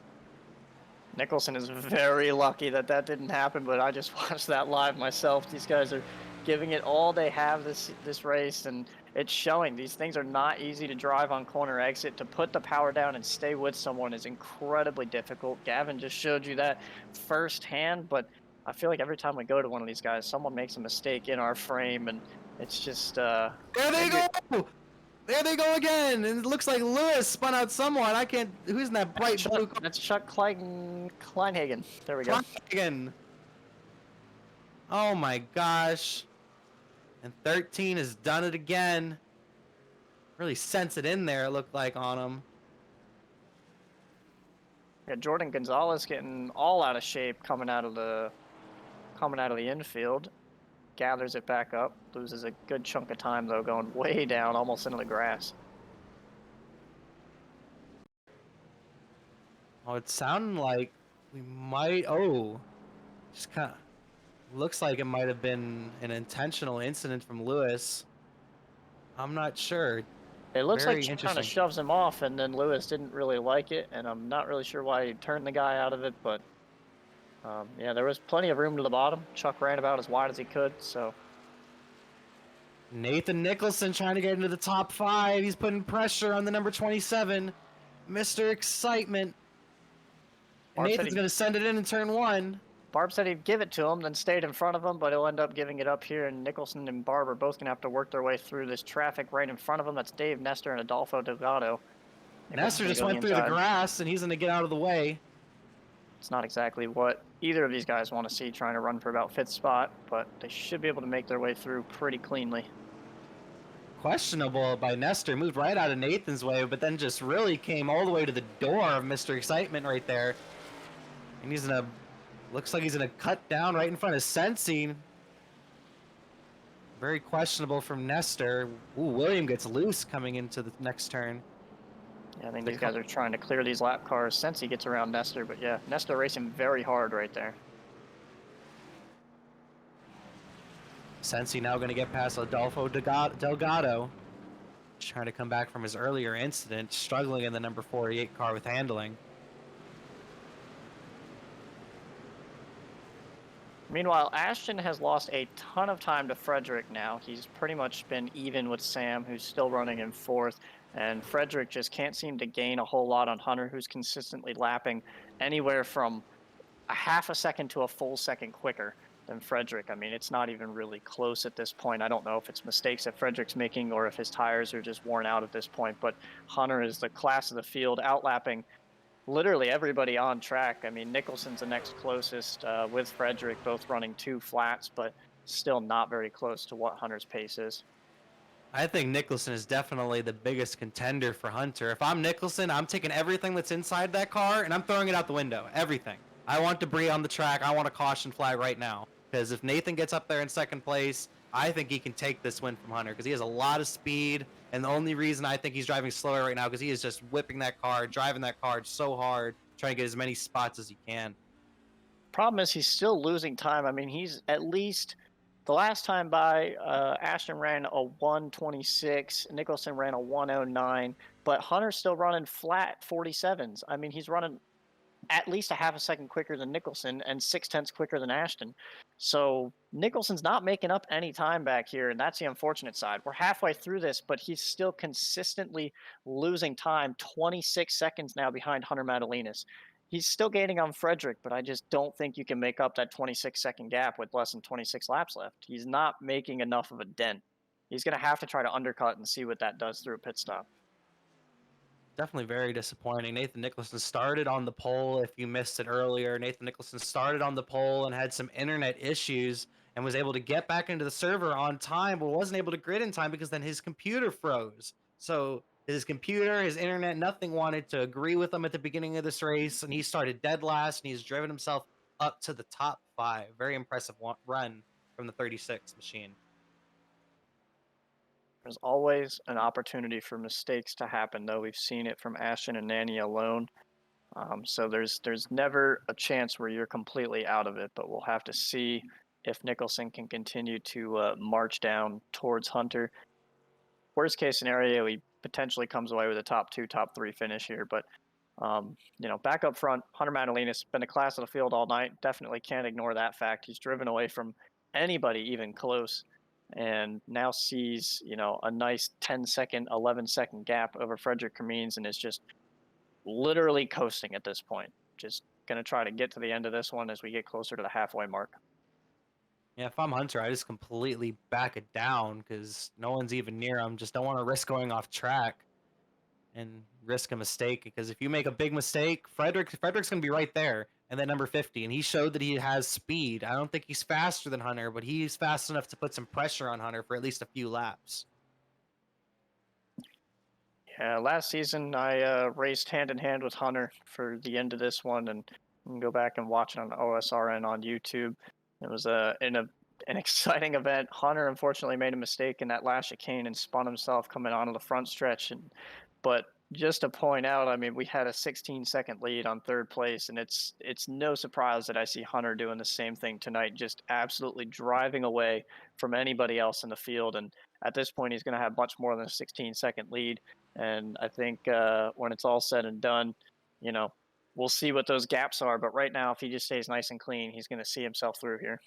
Nicholson is very lucky that that didn't happen, but I just watched that live myself. These guys are giving it all they have this race, and it's showing. These things are not easy to drive on corner exit. To put the power down and stay with someone is incredibly difficult. Gavin just showed you that firsthand, but I feel like every time we go to one of these guys, someone makes a mistake in our frame, and it's just there they go. There they go again, and it looks like Lewis spun out someone. I can't. Who's in that bright blue car? That's Chuck Kleinhagen. There we go. Kleinhagen. Oh my gosh. And 13 has done it again. Really sends it in there, it looked like, on him. Yeah, Jordan Gonzalez getting all out of shape coming out of the infield. Gathers it back up, loses a good chunk of time though, going way down, almost into the grass. Oh, it sounded like we might. Oh, just kind of looks like it might have been an intentional incident from Lewis. I'm not sure. It looks like he kind of shoves him off, and then Lewis didn't really like it, and I'm not really sure why he turned the guy out of it, but yeah, there was plenty of room to the bottom. Chuck ran about as wide as he could, so. Nathan Nicholson trying to get into the top 5. He's putting pressure on the number 27, Mr. Excitement. And Nathan's going to send it in turn 1. Barb said he'd give it to him, then stayed in front of him, but he'll end up giving it up here, and Nicholson and Barb are both going to have to work their way through this traffic right in front of them. That's Dave Nestor and Adolfo Delgado. Nestor just went through the grass, and he's going to get out of the way. It's not exactly what either of these guys want to see, trying to run for about 5th spot, but they should be able to make their way through pretty cleanly. questionable by Nestor. Moved right out of Nathan's way, but then just really came all the way to the door of Mr. Excitement right there. And he's gonna, looks like he's gonna cut down right in front of Sensi. Very questionable from Nestor. Ooh, William gets loose coming into the next turn. Yeah, I think these guys are trying to clear these lap cars since he gets around Nestor, but yeah, Nestor racing very hard right there. Sensi now going to get past Adolfo Delgado. Trying to come back from his earlier incident, struggling in the number 48 car with handling. Meanwhile, Ashton has lost a ton of time to Frederick now. He's pretty much been even with Sam, who's still running in fourth. And Frederick just can't seem to gain a whole lot on Hunter, who's consistently lapping anywhere from a half a second to a full second quicker than Frederick. I mean, it's not even really close at this point. I don't know if it's mistakes that Frederick's making or if his tires are just worn out at this point, but Hunter is the class of the field, outlapping literally everybody on track. I mean, Nicholson's the next closest with Frederick, both running 2 flats, but still not very close to what Hunter's pace is. I think Nicholson is definitely the biggest contender for Hunter. If I'm Nicholson, I'm taking everything that's inside that car and I'm throwing it out the window. Everything. I want debris on the track. I want a caution flag right now. Because if Nathan gets up there in second place, I think he can take this win from Hunter because he has a lot of speed. And the only reason I think he's driving slower right now because he is just whipping that car, driving that car so hard, trying to get as many spots as he can. Problem is he's still losing time. I mean, he's at least the last time by, Ashton ran a 126, Nicholson ran a 109, but Hunter's still running flat 47s. I mean, he's running at least a half a second quicker than Nicholson and 0.6 quicker than Ashton. So Nicholson's not making up any time back here, and that's the unfortunate side. We're halfway through this, but he's still consistently losing time, 26 seconds now behind Hunter Madalinas. He's still gaining on Frederick, but I just don't think you can make up that 26-second gap with less than 26 laps left. He's not making enough of a dent. He's going to have to try to undercut and see what that does through a pit stop. Definitely very disappointing. Nathan Nicholson started on the pole. If you missed it earlier, Nathan Nicholson started on the pole and had some internet issues and was able to get back into the server on time, but wasn't able to grid in time because then his computer froze. So his computer, his internet, nothing wanted to agree with him at the beginning of this race, and he started dead last, and he's driven himself up to the top 5. Very impressive run from the 36 machine. There's always an opportunity for mistakes to happen, though. We've seen it from Ashton and Nanny alone. So there's never a chance where you're completely out of it, but we'll have to see if Nicholson can continue to march down towards Hunter. Worst case scenario, he potentially comes away with a top 2, top 3 finish here, but back up front, Hunter Madalinas been the class of the field all night. Definitely can't ignore that fact. He's driven away from anybody even close, and now sees a nice 10-second, 11-second gap over Frederick Cremines, and is just literally coasting at this point. Just gonna try to get to the end of this one as we get closer to the halfway mark. Yeah, if I'm Hunter, I just completely back it down because no one's even near him. Just don't want to risk going off track and risk a mistake, because if you make a big mistake, Frederick's going to be right there and then number 50, and he showed that he has speed. I don't think he's faster than Hunter, but he's fast enough to put some pressure on Hunter for at least a few laps. Yeah, last season I raced hand in hand with Hunter for the end of this one, and you can go back and watch it on OSRN on YouTube. It was an exciting event. Hunter unfortunately made a mistake in that last chicane and spun himself coming onto the front stretch. But just to point out, I mean, we had a 16-second lead on third place, and it's no surprise that I see Hunter doing the same thing tonight, just absolutely driving away from anybody else in the field. And at this point, he's going to have much more than a 16-second lead. And I think when it's all said and done, we'll see what those gaps are. But right now, if he just stays nice and clean, he's going to see himself through here.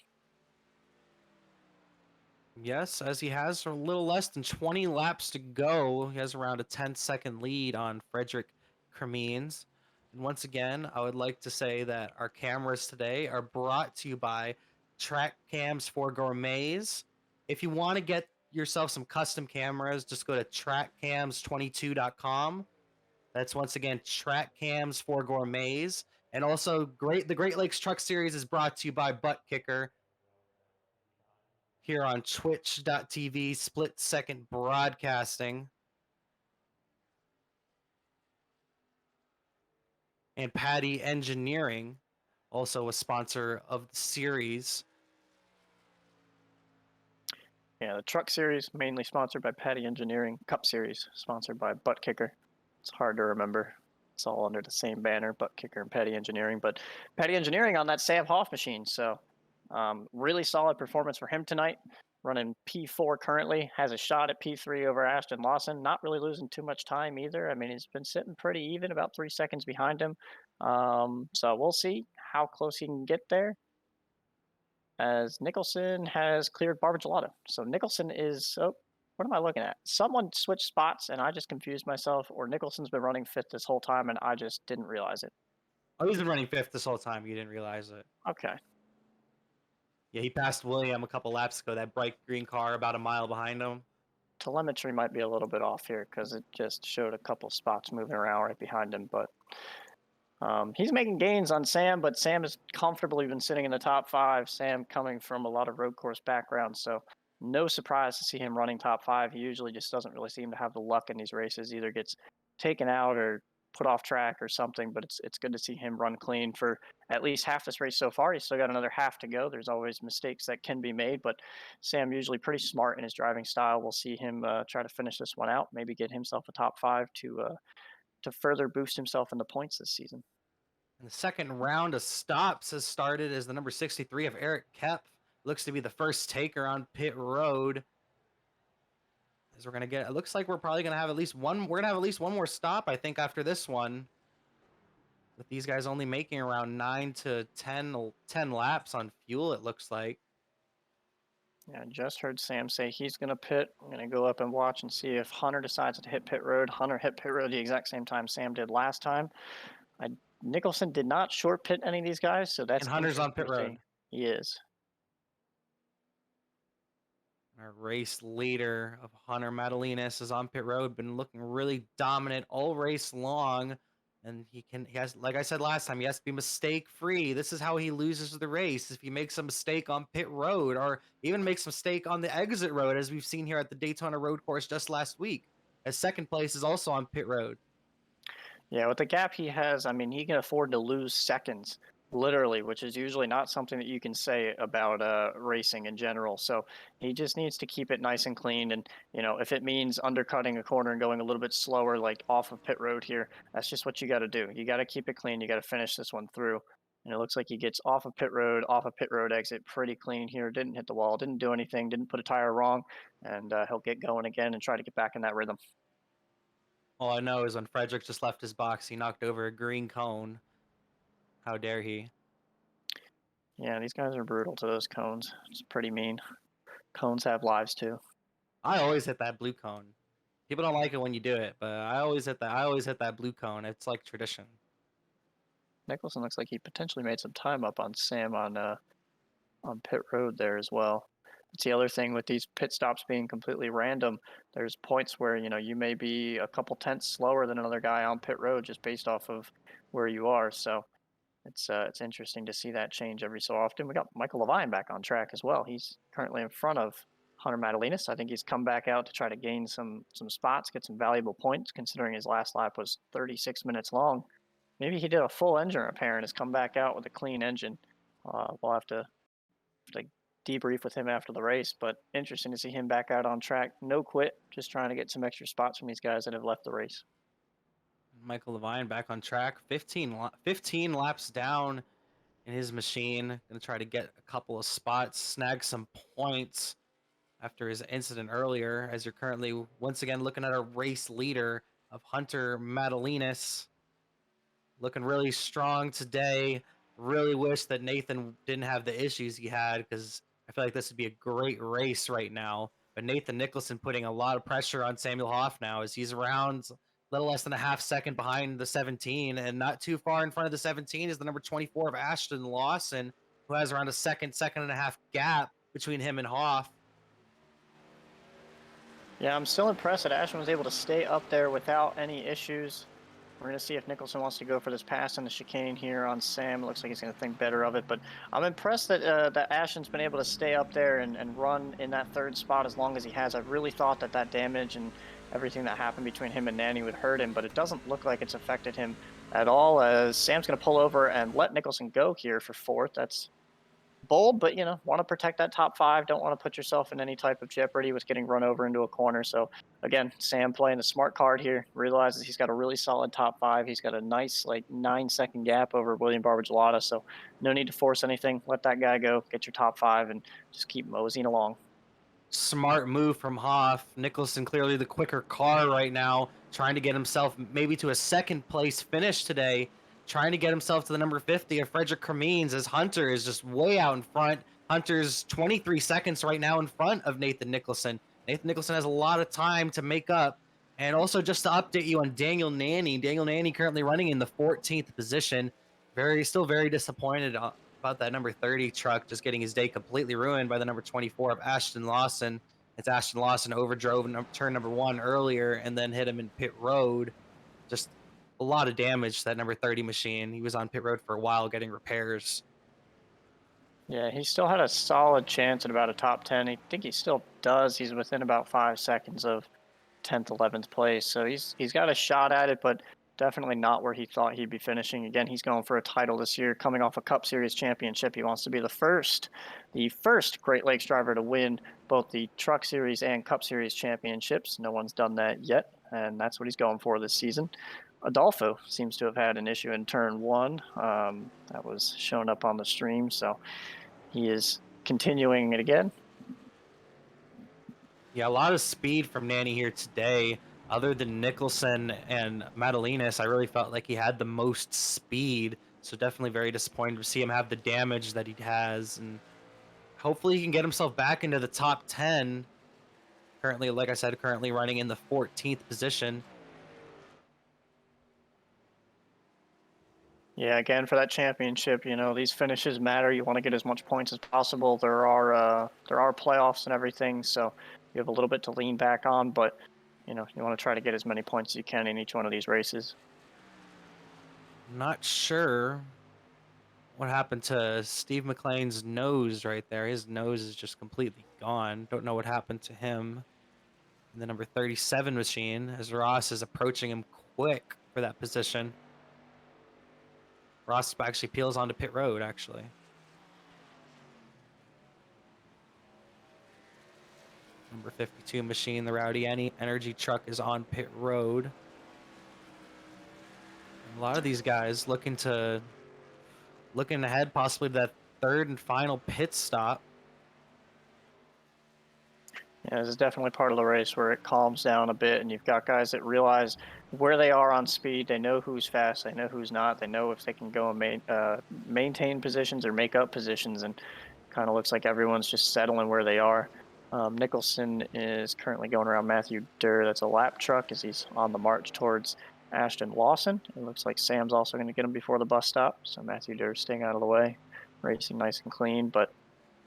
Yes, as he has a little less than 20 laps to go. He has around a 10-second lead on Frederick Cremines. And once again, I would like to say that our cameras today are brought to you by Track Cams for Gourmets. If you want to get yourself some custom cameras, just go to trackcams22.com. That's once again Track Cams for Gourmets. And also the Great Lakes Truck Series is brought to you by Butt Kicker. here on twitch.tv, Split Second Broadcasting, and Patty Engineering, also a sponsor of the series. Yeah, the Truck Series, mainly sponsored by Patty Engineering. Cup Series, sponsored by Butt Kicker. It's hard to remember. It's all under the same banner, Butt Kicker and Patty Engineering. But Patty Engineering on that Sam Hoff machine. So really solid performance for him tonight. Running P4 currently, has a shot at P3 over Ashton Lawson. Not really losing too much time either. I mean, he's been sitting pretty even, about 3 seconds behind him. So we'll see how close he can get there, as Nicholson has cleared Barber Gelato. So Nicholson is, oh, what am I looking at? Someone switched spots and I just confused myself, or Nicholson's been running fifth this whole time and I just didn't realize it. Oh, he's been running fifth this whole time. You didn't realize it. Okay. Yeah, he passed William a couple laps ago, that bright green car about a mile behind him. Telemetry might be a little bit off here because it just showed a couple spots moving around right behind him, but he's making gains on Sam, but Sam has comfortably been sitting in the top 5. Sam coming from a lot of road course background, so no surprise to see him running top 5. He usually just doesn't really seem to have the luck in these races. Either gets taken out or put off track or something, but it's good to see him run clean for at least half this race so far. He's still got another half to go. There's always mistakes that can be made, but Sam usually pretty smart in his driving style. We'll see him try to finish this one out, maybe get himself a top 5 to further boost himself in the points this season. And the second round of stops has started as the number 63 of Eric Kep looks to be the first taker on pit road. As we're gonna get, it looks like we're probably gonna have at least one. We're gonna have at least one more stop, I think, after this one. With these guys only making around 9 to 10 laps on fuel, it looks like. Yeah, I just heard Sam say he's going to pit. I'm going to go up and watch and see if Hunter decides to hit pit road. Hunter hit pit road the exact same time Sam did last time. Nicholson did not short pit any of these guys, so that's And Hunter's on pit road. He is. Our race leader of Hunter Madalinas is on pit road, been looking really dominant all race long. And he has, like I said last time, he has to be mistake free. This is how he loses the race. If he makes a mistake on pit road or even makes a mistake on the exit road, as we've seen here at the Daytona road course just last week, as second place is also on pit road. Yeah, with the gap he has, I mean, he can afford to lose seconds, literally, which is usually not something that you can say about racing in general. So he just needs to keep it nice and clean. And, you know, if it means undercutting a corner and going a little bit slower, like off of pit road here, that's just what you got to do. You got to keep it clean. You got to finish this one through. And it looks like he gets off of pit road exit pretty clean here. Didn't hit the wall, didn't do anything, didn't put a tire wrong. And he'll get going again and try to get back in that rhythm. All I know is when Frederick just left his box, he knocked over a green cone. How dare he? Yeah, these guys are brutal to those cones. It's pretty mean. Cones have lives too. I always hit that blue cone. People don't like it when you do it, but I always hit that blue cone. It's like tradition. Nicholson looks like he potentially made some time up on Sam on pit road there as well. It's the other thing with these pit stops being completely random. There's points where, you know, you may be a couple tenths slower than another guy on pit road just based off of where you are. So it's interesting to see that change every so often. We got Michael Levine back on track as well. He's currently in front of Hunter Madalinas. I think he's come back out to try to gain some spots, get some valuable points, considering his last lap was 36 minutes long. Maybe he did a full engine repair and has come back out with a clean engine. We'll have to debrief with him after the race, but interesting to see him back out on track. No quit, just trying to get some extra spots from these guys that have left the race. Michael Levine back on track, 15 laps down in his machine. Gonna try to get a couple of spots, snag some points after his incident earlier, as you're currently once again looking at a race leader of Hunter Madalinas. Looking really strong today. Really wish that Nathan didn't have the issues he had, because I feel like this would be a great race right now. But Nathan Nicholson putting a lot of pressure on Samuel Hoff now, as he's around a little less than a half second behind the 17, and not too far in front of the 17 is the number 24 of Ashton Lawson, who has around a second and a half gap between him and Hoff. Yeah, I'm still impressed that Ashton was able to stay up there without any issues. We're going to see if Nicholson wants to go for this pass in the chicane here on Sam. It looks like he's going to think better of it, but I'm impressed that that Ashton's been able to stay up there and run in that third spot as long as he has. I really thought that that damage and everything that happened between him and Nanny would hurt him, but it doesn't look like it's affected him at all, as Sam's going to pull over and let Nicholson go here for fourth. That's bold, but want to protect that top five. Don't want to put yourself in any type of jeopardy with getting run over into a corner. So again, Sam playing the smart card here, realizes he's got a really solid top five. He's got a nice 9-second gap over William Barbagelata. So no need to force anything. Let that guy go. Get your top five and just keep moseying along. Smart move from Hoff. Nicholson clearly the quicker car right now, trying to get himself maybe to a second place finish today, trying to get himself to the number 50 of Frederick Cremines, as Hunter is just way out in front. Hunter's 23 seconds right now in front of Nathan Nicholson. Nathan Nicholson has a lot of time to make up. And also just to update you on Daniel Nanny. Daniel Nanny currently running in the 14th position. Still very disappointed about that number 30 truck just getting his day completely ruined by the number 24 of Ashton Lawson. It's Ashton Lawson overdrove in turn number 1 earlier and then hit him in pit road. Just a lot of damage to that number 30 machine. He was on pit road for a while getting repairs. Yeah, he still had a solid chance at about a top 10. I think he still does. He's within about 5 seconds of 10th, 11th place. So he's got a shot at it, but definitely not where he thought he'd be finishing. Again, he's going for a title this year, coming off a Cup Series championship. He wants to be the first Great Lakes driver to win both the Truck Series and Cup Series championships. No one's done that yet, and that's what he's going for this season. Adolfo seems to have had an issue in turn 1. That was shown up on the stream, so he is continuing it again. Yeah, a lot of speed from Nanny here today. Other than Nicholson and Madalinas, I really felt like he had the most speed. So definitely very disappointed to see him have the damage that he has. And hopefully he can get himself back into the top 10. Currently, like I said, currently running in the 14th position. Yeah, again, for that championship, these finishes matter. You want to get as much points as possible. There are playoffs and everything, so you have a little bit to lean back on, but you want to try to get as many points as you can in each one of these races. Not sure what happened to Steve McLean's nose right there. His nose is just completely gone. Don't know what happened to him. And the number 37 machine, as Ross is approaching him quick for that position. Ross actually peels onto pit road, actually. Number 52 machine, the Rowdy Energy truck is on pit road. And a lot of these guys looking ahead possibly to that third and final pit stop. Yeah, this is definitely part of the race where it calms down a bit, and you've got guys that realize where they are on speed. They know who's fast. They know who's not. They know if they can go and maintain positions or make up positions, and kind of looks like everyone's just settling where they are. Nicholson is currently going around Matthew Durr. That's a lap truck as he's on the march towards Ashton Lawson. It looks like Sam's also going to get him before the bus stop, so Matthew Durr staying out of the way, racing nice and clean, but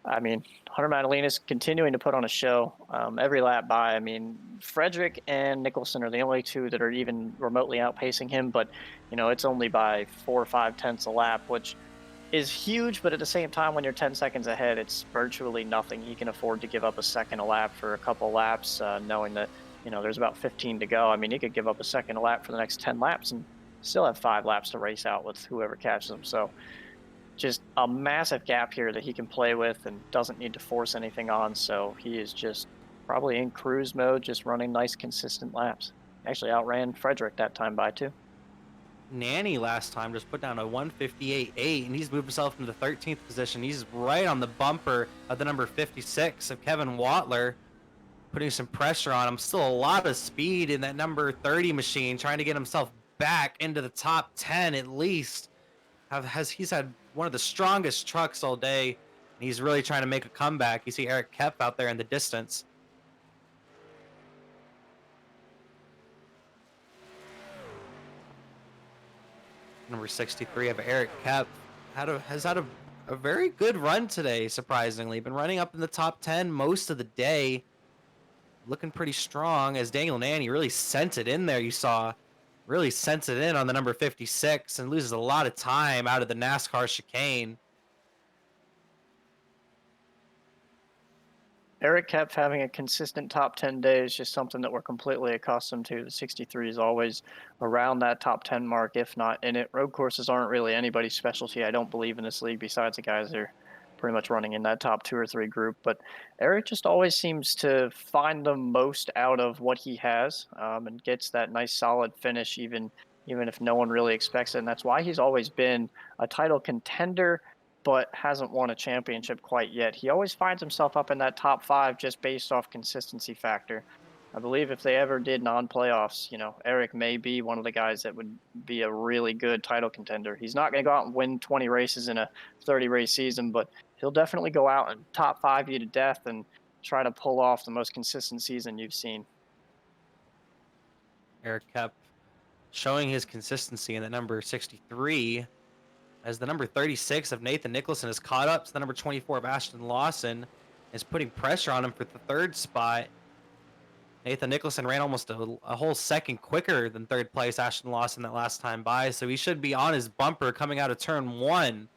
I mean, Hunter Madalinas continuing to put on a show every lap by. I mean, Frederick and Nicholson are the only two that are even remotely outpacing him, but, it's only by 4 or 5 tenths a lap, which is huge, but at the same time, when you're 10 seconds ahead, it's virtually nothing. He can afford to give up a second a lap for a couple laps, knowing that, there's about 15 to go. I mean, he could give up a second a lap for the next 10 laps and still have 5 laps to race out with whoever catches him. So just a massive gap here that he can play with and doesn't need to force anything on. So he is just probably in cruise mode, just running nice, consistent laps. Actually outran Frederick that time by 2. Nanny last time just put down a 158.8, and he's moved himself into the 13th position. He's right on the bumper of the number 56 of Kevin Watler, putting some pressure on him. Still a lot of speed in that number 30 machine, trying to get himself back into the top 10 at least. He's had one of the strongest trucks all day, and he's really trying to make a comeback. You see Eric Kep out there in the distance. Number 63 of Eric Kep has had a very good run today, surprisingly. Been running up in the top 10 most of the day. Looking pretty strong as Daniel Nanny really sent it in there, you saw. really sends it in on the number 56 and loses a lot of time out of the NASCAR chicane. Eric kept having a consistent top 10 day is just something that we're completely accustomed to. The 63 is always around that top 10 mark, if not in it. Road courses aren't really anybody's specialty, I don't believe, in this league, besides the guys that are pretty much running in that top 2 or 3 group. But Eric just always seems to find the most out of what he has, and gets that nice solid finish, even if no one really expects it. And that's why he's always been a title contender, but hasn't won a championship quite yet. He always finds himself up in that top 5 just based off consistency factor. I believe if they ever did non-playoffs, Eric may be one of the guys that would be a really good title contender. He's not going to go out and win 20 races in a 30-race season, but he'll definitely go out and top 5 you to death and try to pull off the most consistent season you've seen. Eric kept showing his consistency in the number 63, as the number 36 of Nathan Nicholson is caught up to the number 24 of Ashton Lawson, is putting pressure on him for the 3rd spot. Nathan Nicholson ran almost a whole second quicker than 3rd place Ashton Lawson that last time by, so he should be on his bumper coming out of turn 1.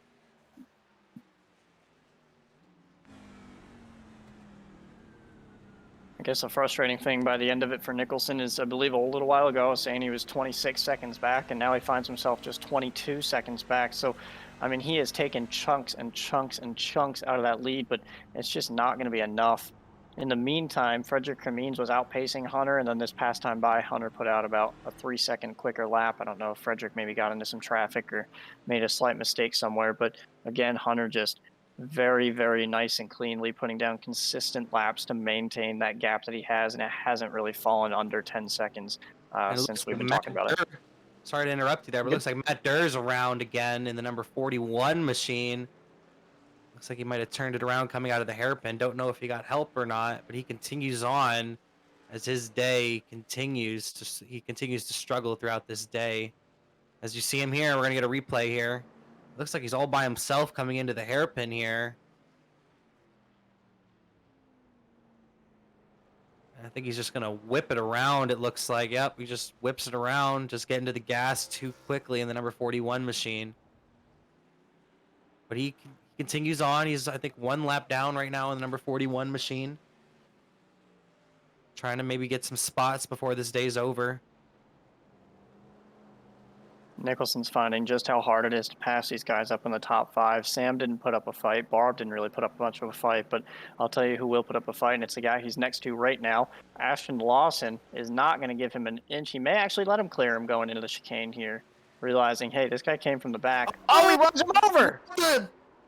I guess the frustrating thing by the end of it for Nicholson is, I believe a little while ago I was saying he was 26 seconds back, and now he finds himself just 22 seconds back. So, I mean, he has taken chunks and chunks and chunks out of that lead, but it's just not going to be enough. In the meantime, Frederick Kamines was outpacing Hunter, and then this past time by, Hunter put out about a 3-second quicker lap. I don't know if Frederick maybe got into some traffic or made a slight mistake somewhere, but again, Hunter just very, very nice and cleanly putting down consistent laps to maintain that gap that he has, and it hasn't really fallen under 10 seconds since we've been talking about it. Sorry to interrupt you there, but it looks like Matt Durr's around again in the number 41 machine. Looks like he might have turned it around coming out of the hairpin. Don't know if he got help or not, but he continues on as his day continues to struggle throughout this day. As you see him here, we're gonna get a replay here. Looks like he's all by himself coming into the hairpin here. I think he's just gonna whip it around, it looks like. Yep, he just whips it around, just getting to the gas too quickly in the number 41 machine. But he continues on. He's, I think, 1 lap down right now in the number 41 machine. Trying to maybe get some spots before this day's over. Nicholson's finding just how hard it is to pass these guys up in the top 5. Sam didn't put up a fight. Barb didn't really put up much of a fight, but I'll tell you who will put up a fight, and it's the guy he's next to right now. Ashton Lawson is not going to give him an inch. He may actually let him clear him going into the chicane here, realizing, hey, this guy came from the back. Oh, he runs him over!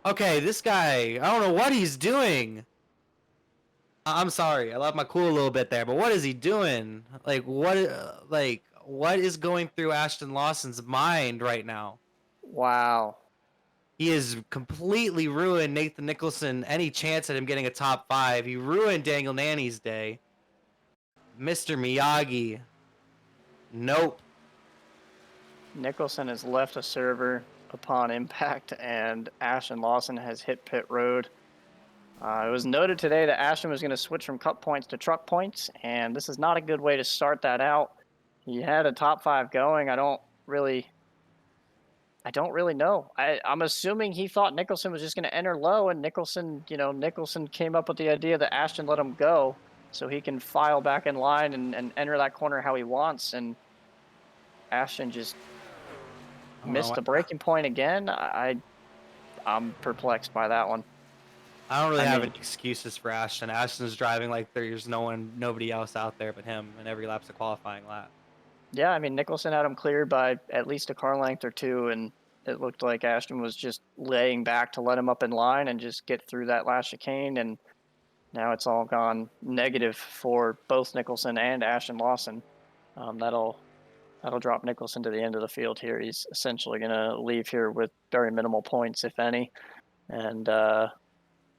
Okay, this guy, I don't know what he's doing. I'm sorry, I left my cool a little bit there, but what is he doing? What is going through Ashton Lawson's mind right now? Wow. He has completely ruined Nathan Nicholson any chance at him getting a top 5. He ruined Daniel Nanny's day. Mr. Miyagi. Nope. Nicholson has left a server upon impact, and Ashton Lawson has hit pit road. It was noted today that Ashton was going to switch from cup points to truck points, and this is not a good way to start that out. He had a top 5 going. I don't really know. I'm assuming he thought Nicholson was just going to enter low, and Nicholson came up with the idea that Ashton let him go so he can file back in line and enter that corner how he wants, and Ashton just missed the breaking point again. I'm perplexed by that one. I don't really have any excuses for Ashton. Ashton's driving like there's nobody else out there but him in every lap's a qualifying lap. Yeah, I mean, Nicholson had him cleared by at least a car length or 2, and it looked like Ashton was just laying back to let him up in line and just get through that last chicane, and now it's all gone negative for both Nicholson and Ashton Lawson. That'll drop Nicholson to the end of the field here. He's essentially going to leave here with very minimal points, if any, and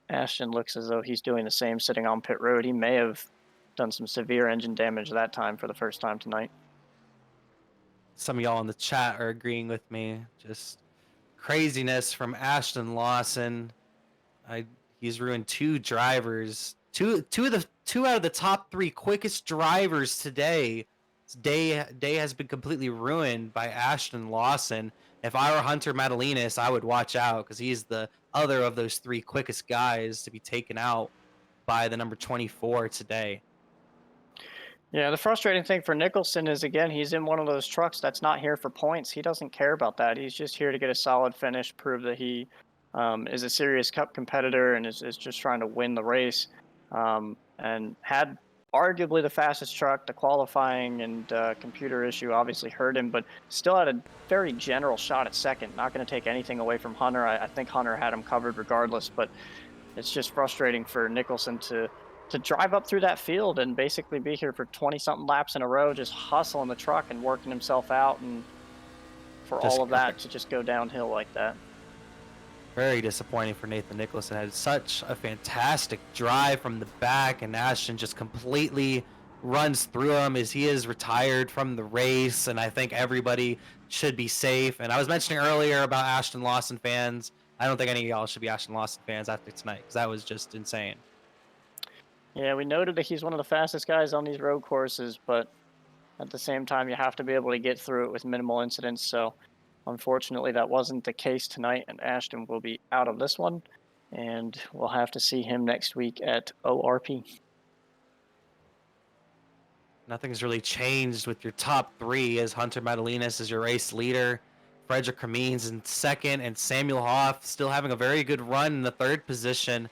Ashton looks as though he's doing the same sitting on pit road. He may have done some severe engine damage that time for the first time tonight. Some of y'all in the chat are agreeing with me. Just craziness from Ashton Lawson. He's ruined 2 drivers. Two out of the top 3 quickest drivers today day has been completely ruined by Ashton Lawson. If I were Hunter Madalinas, I would watch out because he's the other of those three quickest guys to be taken out by the number 24 today. Yeah, the frustrating thing for Nicholson is again, he's in one of those trucks that's not here for points. He doesn't care about that. He's just here to get a solid finish, prove that he is a serious cup competitor and is just trying to win the race. And had arguably the fastest truck. The qualifying and computer issue obviously hurt him, but still had a very general shot at second. Not going to take anything away from Hunter. I think Hunter had him covered regardless, but it's just frustrating for Nicholson to drive up through that field and basically be here for 20 something laps in a row, just hustling the truck and working himself out, and for Just all of that to just go downhill like that. very disappointing for Nathan Nicholson. Had such a fantastic drive from the back, and Ashton just completely runs through him as he is retired from the race. And I think everybody should be safe. And I was mentioning earlier about Ashton Lawson fans. I don't think any of y'all should be Ashton Lawson fans after tonight because that was just insane. Yeah, we noted that he's one of the fastest guys on these road courses, but at the same time, you have to be able to get through it with minimal incidents. So unfortunately, that wasn't the case tonight, and Ashton will be out of this one, and we'll have to see him next week at ORP. Nothing's really changed with your top three, as Hunter Madalinas is your race leader, Frederick Kameen's in second, and Samuel Hoff still having a very good run in the third position.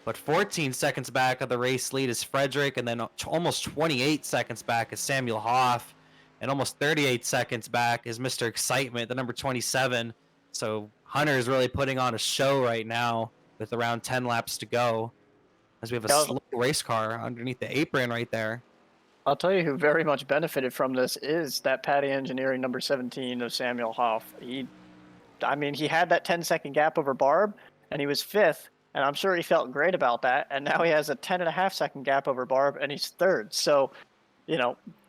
But 14 seconds back of the race lead is Frederick, and then almost 28 seconds back is Samuel Hoff, and almost 38 seconds back is Mr. Excitement, the number 27. So Hunter is really putting on a show right now with around 10 laps to go, as we have a slow race car underneath the apron right there. I'll tell you who very much benefited from this is that Patty Engineering number 17 of Samuel Hoff. He had that 10-second gap over Barb, and he was fifth, and I'm sure he felt great about that. And now he has a 10.5-second gap over Barb, and he's third. So,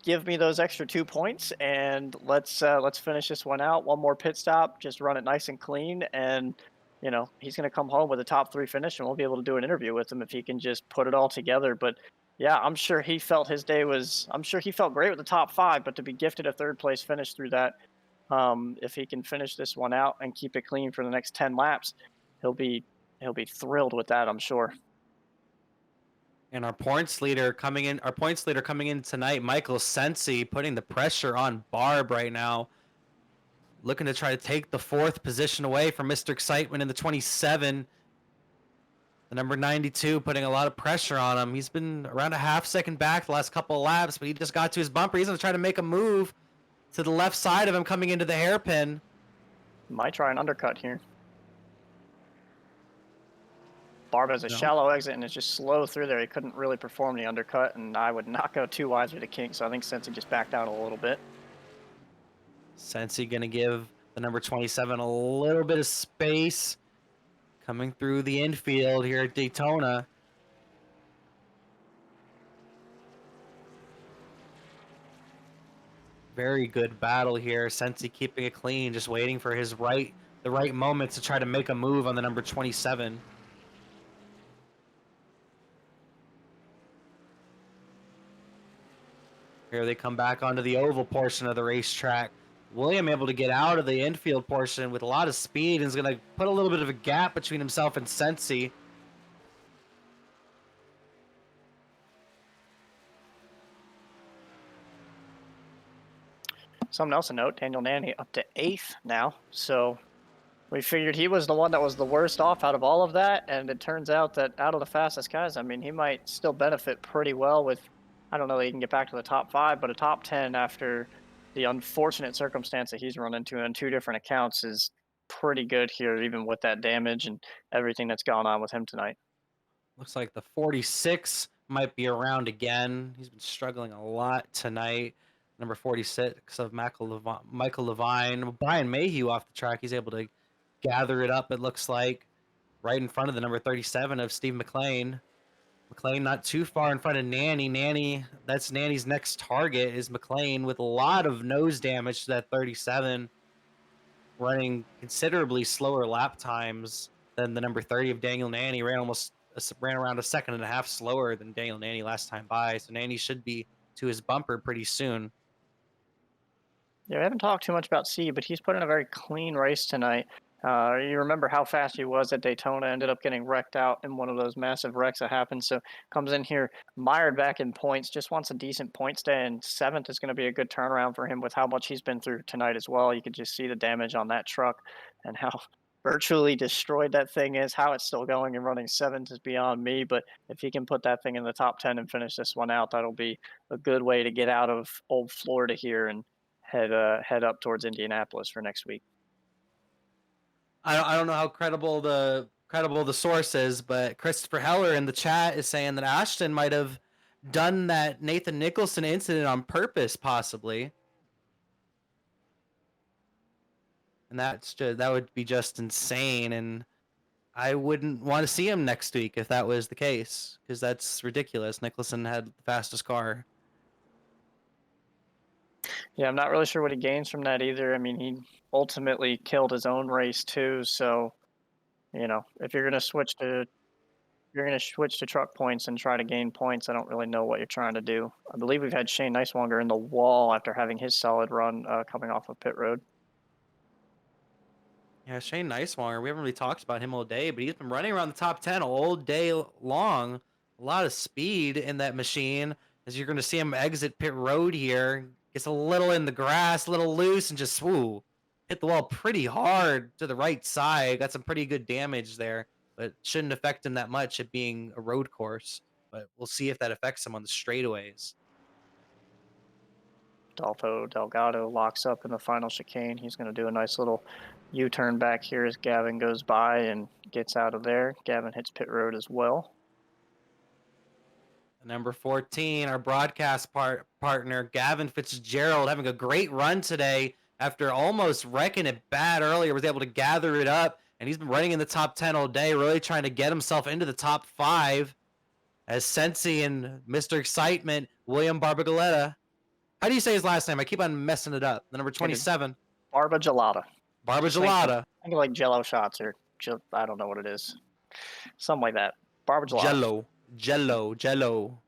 give me those extra 2 points, and let's finish this one out. One more pit stop, just run it nice and clean, and he's going to come home with a top 3 finish, and we'll be able to do an interview with him if he can just put it all together. But yeah, I'm sure he felt his day was. I'm sure he felt great with the top 5, but to be gifted a third place finish through that, if he can finish this one out and keep it clean for the next 10 laps, he'll be thrilled with that, I'm sure. And our points leader coming in tonight, Michael Sensi, putting the pressure on Barb right now, looking to try to take the 4th position away from Mr. Excitement in the 27. The number 92 putting a lot of pressure on him. He's been around a half-second back the last couple of laps, but he just got to his bumper. He's going to try to make a move to the left side of him coming into the hairpin. Might try an undercut here. Barb has a shallow exit and is just slow through there. He couldn't really perform the undercut, and I would not go too wide with the kink, so I think Sensi just backed out a little bit. Sensi going to give the number 27 a little bit of space coming through the infield here at Daytona. Very good battle here. Sensi keeping it clean, just waiting for the right moment to try to make a move on the number 27. Here they come back onto the oval portion of the racetrack. William able to get out of the infield portion with a lot of speed and is going to put a little bit of a gap between himself and Sensi. Something else to note, Daniel Nanny up to 8th now. So we figured he was the one that was the worst off out of all of that, and it turns out that out of the fastest guys, he might still benefit pretty well with, I don't know that he can get back to the top 5, but a top 10 after the unfortunate circumstance that he's run into on 2 different accounts is pretty good here, even with that damage and everything that's gone on with him tonight. Looks like the 46 might be around again. He's been struggling a lot tonight. Number 46 of Michael Levine. Brian Mayhew off the track. He's able to gather it up, it looks like, right in front of the number 37 of Steve McLean. McLean not too far in front of Nanny. That's Nanny's next target is McLean with a lot of nose damage to that 37, running considerably slower lap times than the number 30 of Daniel Nanny. Ran around a second and a half slower than Daniel Nanny last time by. So Nanny should be to his bumper pretty soon. Yeah, we haven't talked too much about C, but he's put in a very clean race tonight. You remember how fast he was at Daytona, ended up getting wrecked out in one of those massive wrecks that happened. So comes in here mired back in points, just wants a decent point stay, and seventh is going to be a good turnaround for him with how much he's been through tonight as well. You could just see the damage on that truck and how virtually destroyed that thing is. How it's still going and running seventh is beyond me, but if he can put that thing in the top 10 and finish this one out, that'll be a good way to get out of old Florida here and head up towards Indianapolis for next week. I don't know how credible the source is, but Christopher Heller in the chat is saying that Ashton might have done that Nathan Nicholson incident on purpose, possibly. And that would be just insane, and I wouldn't want to see him next week if that was the case, because that's ridiculous. Nicholson had the fastest car. Yeah, I'm not really sure what he gains from that either. I mean, he ultimately killed his own race too. So, if you're gonna switch to truck points and try to gain points, I don't really know what you're trying to do. I believe we've had Shane Nicewanger in the wall after having his solid run coming off of pit road. Yeah, Shane Nicewanger, we haven't really talked about him all day, but he's been running around the top 10 all day long. A lot of speed in that machine, as you're going to see him exit pit road here. Gets a little in the grass, a little loose, and just hit the wall pretty hard to the right side. Got some pretty good damage there, but shouldn't affect him that much, it being a road course. But we'll see if that affects him on the straightaways. Adolfo Delgado locks up in the final chicane. He's going to do a nice little U-turn back here as Gavin goes by and gets out of there. Gavin hits pit road as well. Number 14, our broadcast partner, Gavin Fitzgerald, having a great run today after almost wrecking it bad earlier, was able to gather it up, and he's been running in the top 10 all day, really trying to get himself into the top 5 as Sensi and Mr. Excitement, William Barbagaletta. How do you say his last name? I keep on messing it up. The number 27. Barba Gelada. Barbagelata. I think like Jello shots or I don't know what it is. Something like that. Barba Gelada. Jello.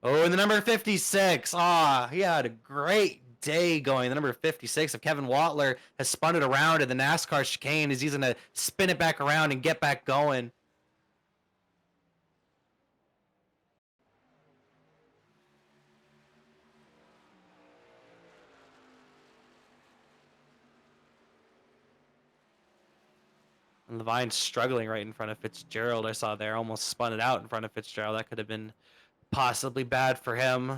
Oh, and the number 56. He had a great day going. The number 56 of Kevin Watler has spun it around in the NASCAR chicane as he's going to spin it back around and get back going. And Levine's struggling right in front of Fitzgerald. I saw there, almost spun it out in front of Fitzgerald. That could have been possibly bad for him.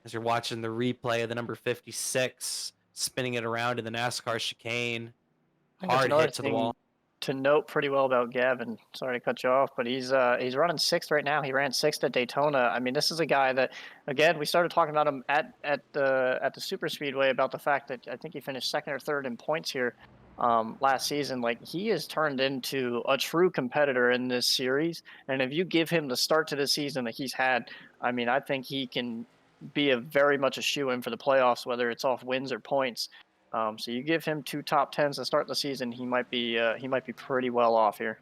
As you're watching the replay of the number 56 spinning it around in the NASCAR chicane. Hard hit to the wall. To note pretty well about Gavin. Sorry to cut you off, but he's running sixth right now. He ran sixth at Daytona. I mean, this is a guy that, again, we started talking about him at the super speedway about the fact that I think he finished second or third in points here last season. Like, he has turned into a true competitor in this series, and if you give him the start to the season that he's had, I mean, I think he can be very much a shoe-in for the playoffs, whether it's off wins or points. So you give him 2 top 10s to start the season, he might be pretty well off here.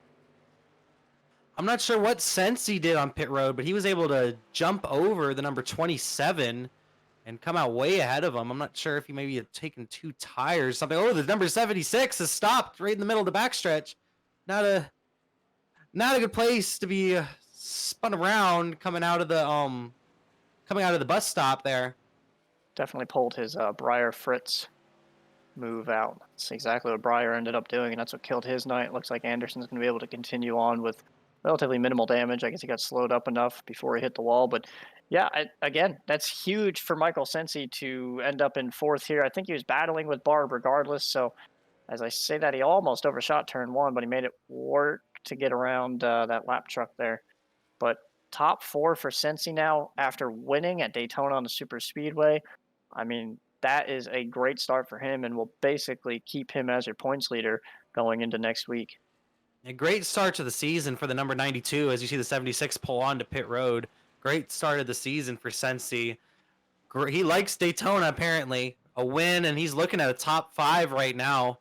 I'm not sure what sense he did on pit road, but he was able to jump over the number 27 and come out way ahead of him. I'm not sure if he maybe had taken 2 tires, something. Oh, the number 76 has stopped right in the middle of the backstretch. Not a good place to be spun around coming out of the bus stop there. Definitely pulled his Breyer Fritz move out. That's exactly what Breyer ended up doing, and that's what killed his night. Looks like Anderson's going to be able to continue on with relatively minimal damage. I guess he got slowed up enough before he hit the wall, but yeah, again, that's huge for Michael Sensi to end up in fourth here. I think he was battling with Barb regardless, so as I say that, he almost overshot turn 1, but he made it work to get around that lap truck there. But top 4 for Sensi now after winning at Daytona on the super speedway. I mean, that is a great start for him and will basically keep him as your points leader going into next week. A great start to the season for the number 92 as you see the 76 pull on to pit road. Great start of the season for Sensi. He likes Daytona, apparently. A win, and he's looking at a top 5 right now.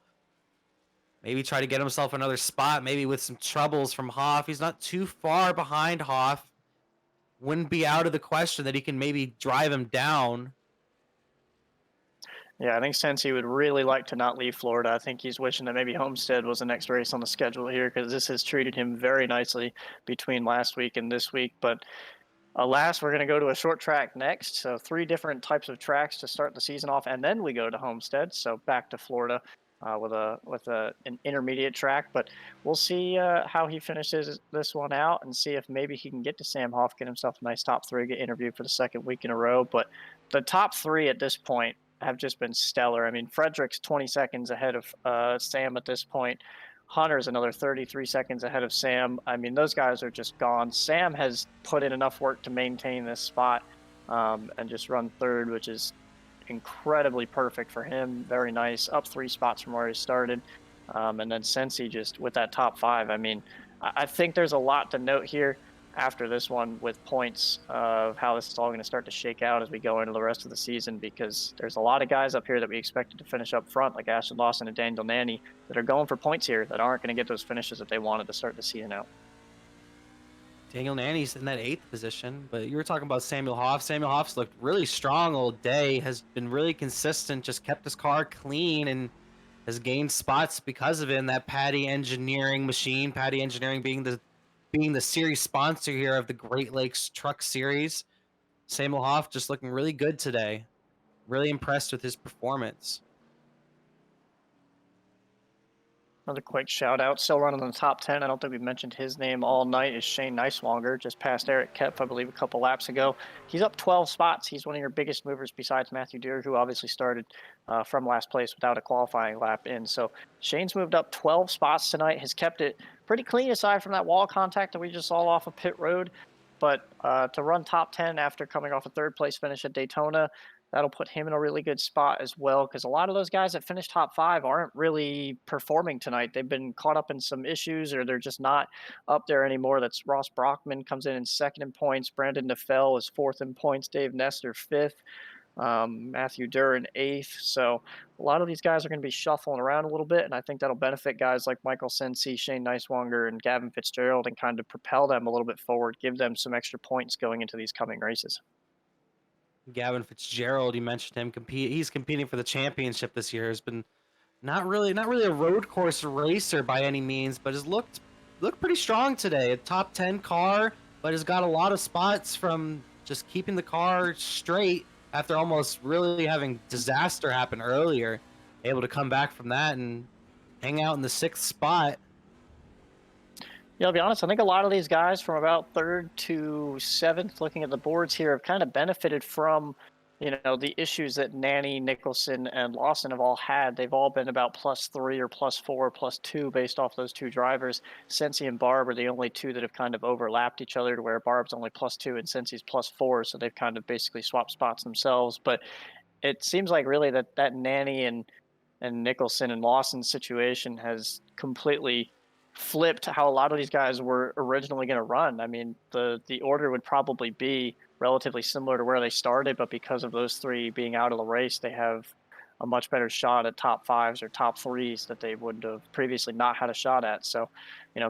Maybe try to get himself another spot, maybe with some troubles from Hoff. He's not too far behind Hoff. wouldn't be out of the question that he can maybe drive him down. Yeah, I think Sensi would really like to not leave Florida. I think he's wishing that maybe Homestead was the next race on the schedule here because this has treated him very nicely between last week and this week. But alas, we're going to go to a short track next. So 3 different types of tracks to start the season off, and then we go to Homestead. So back to Florida with an intermediate track. But we'll see how he finishes this one out and see if maybe he can get to Sam Hoff, get himself a nice top 3, get interviewed for the 2nd week in a row. But the top 3 at this point have just been stellar. I mean, Frederick's 20 seconds ahead of Sam at this point. Hunter's another 33 seconds ahead of Sam. I mean, those guys are just gone. Sam has put in enough work to maintain this spot and just run 3rd, which is incredibly perfect for him. Very nice. Up 3 spots from where he started. And then Sensi just with that top 5. I mean, I think there's a lot to note here after this one with points of how this is all going to start to shake out as we go into the rest of the season, because there's a lot of guys up here that we expected to finish up front, like Ashton Lawson and Daniel Nanny, that are going for points here that aren't going to get those finishes that they wanted to start the season out. Daniel Nanny's in that 8th position, but you were talking about Samuel Hoff. Samuel Hoff's looked really strong all day, has been really consistent, just kept his car clean, and has gained spots because of it in that Paddy Engineering machine. Paddy Engineering being the series sponsor here of the Great Lakes Truck Series. Samuel Hoff just looking really good today. Really impressed with his performance. Another quick shout out, still running in the top 10. I don't think we mentioned his name all night, is Shane Neiswanger, just passed Eric Kepf, I believe, a couple laps ago. He's up 12 spots. He's one of your biggest movers besides Matthew Deere, who obviously started from last place without a qualifying lap in. So Shane's moved up 12 spots tonight, has kept it pretty clean aside from that wall contact that we just saw off of pit road. But to run top 10 after coming off a 3rd place finish at Daytona, that'll put him in a really good spot as well, because a lot of those guys that finished top 5 aren't really performing tonight. They've been caught up in some issues, or they're just not up there anymore. That's Ross Brockman comes in 2nd in points. Brandon Nefel is 4th in points. Dave Nestor 5th. Matthew Duran 8th. So a lot of these guys are going to be shuffling around a little bit, and I think that'll benefit guys like Michael Sensi, Shane Neiswanger, and Gavin Fitzgerald, and kind of propel them a little bit forward, give them some extra points going into these coming races. Gavin Fitzgerald, you mentioned him. He's competing for the championship this year. Has been not really a road course racer by any means, but has looked pretty strong today. A top 10 car, but has got a lot of spots from just keeping the car straight after almost really having disaster happen earlier. Able to come back from that and hang out in the 6th spot. Yeah, I'll be honest, I think a lot of these guys from about 3rd to 7th, looking at the boards here, have kind of benefited from, the issues that Nanny, Nicholson, and Lawson have all had. They've all been about +3 or +4, +2 based off those 2 drivers. Sensi and Barb are the only 2 that have kind of overlapped each other, to where Barb's only +2 and Sensi's +4, so they've kind of basically swapped spots themselves. But it seems like really that Nanny and Nicholson and Lawson situation has completely flipped how a lot of these guys were originally going to run. I mean, the order would probably be relatively similar to where they started, but because of those 3 being out of the race, they have a much better shot at top 5s or top 3s that they would have previously not had a shot at. So,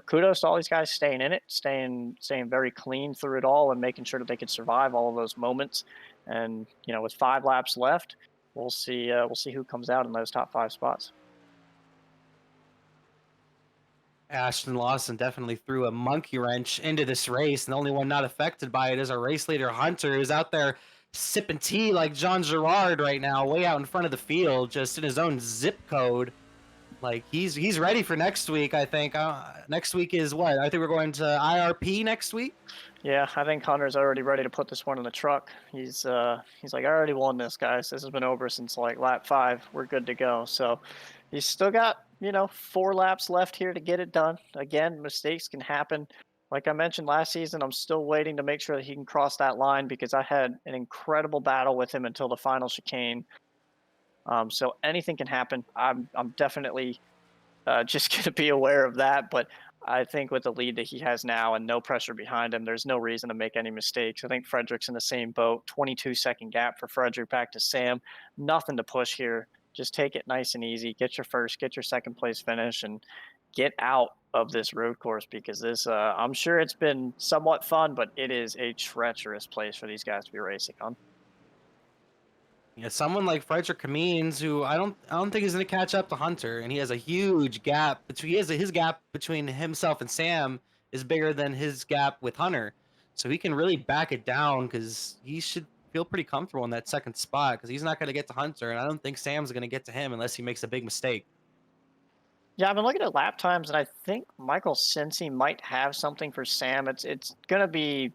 kudos to all these guys staying in it, staying very clean through it all, and making sure that they could survive all of those moments. And with 5 laps left, we'll see who comes out in those top 5 spots. Ashton Lawson definitely threw a monkey wrench into this race, and the only one not affected by it is our race leader Hunter, who's out there sipping tea like John Gerard right now, way out in front of the field, just in his own zip code. Like he's ready for next week. I think next week is what? I think we're going to IRP next week. Yeah, I think Hunter's already ready to put this one in the truck. He's like, I already won this, guys. This has been over since like lap 5. We're good to go. So he's still got 4 laps left here to get it done. Again, mistakes can happen. Like I mentioned last season, I'm still waiting to make sure that he can cross that line, because I had an incredible battle with him until the final chicane. So anything can happen. I'm definitely just going to be aware of that. But I think with the lead that he has now and no pressure behind him, there's no reason to make any mistakes. I think Frederick's in the same boat. 22-second gap for Frederick back to Sam. Nothing to push here. Just take it nice and easy. Get your 1st, get your 2nd place finish, and get out of this road course because this I'm sure it's been somewhat fun, but it is a treacherous place for these guys to be racing on. Yeah, someone like Frederick Kamines, who I don't think he's gonna catch up to Hunter, and he has a huge gap between his gap between himself and Sam is bigger than his gap with Hunter, so he can really back it down because he should feel pretty comfortable in that second spot because he's not gonna get to Hunter, and I don't think Sam's gonna get to him unless he makes a big mistake. Yeah, I've been looking at lap times, and I think Michael Cincy might have something for Sam. It's gonna be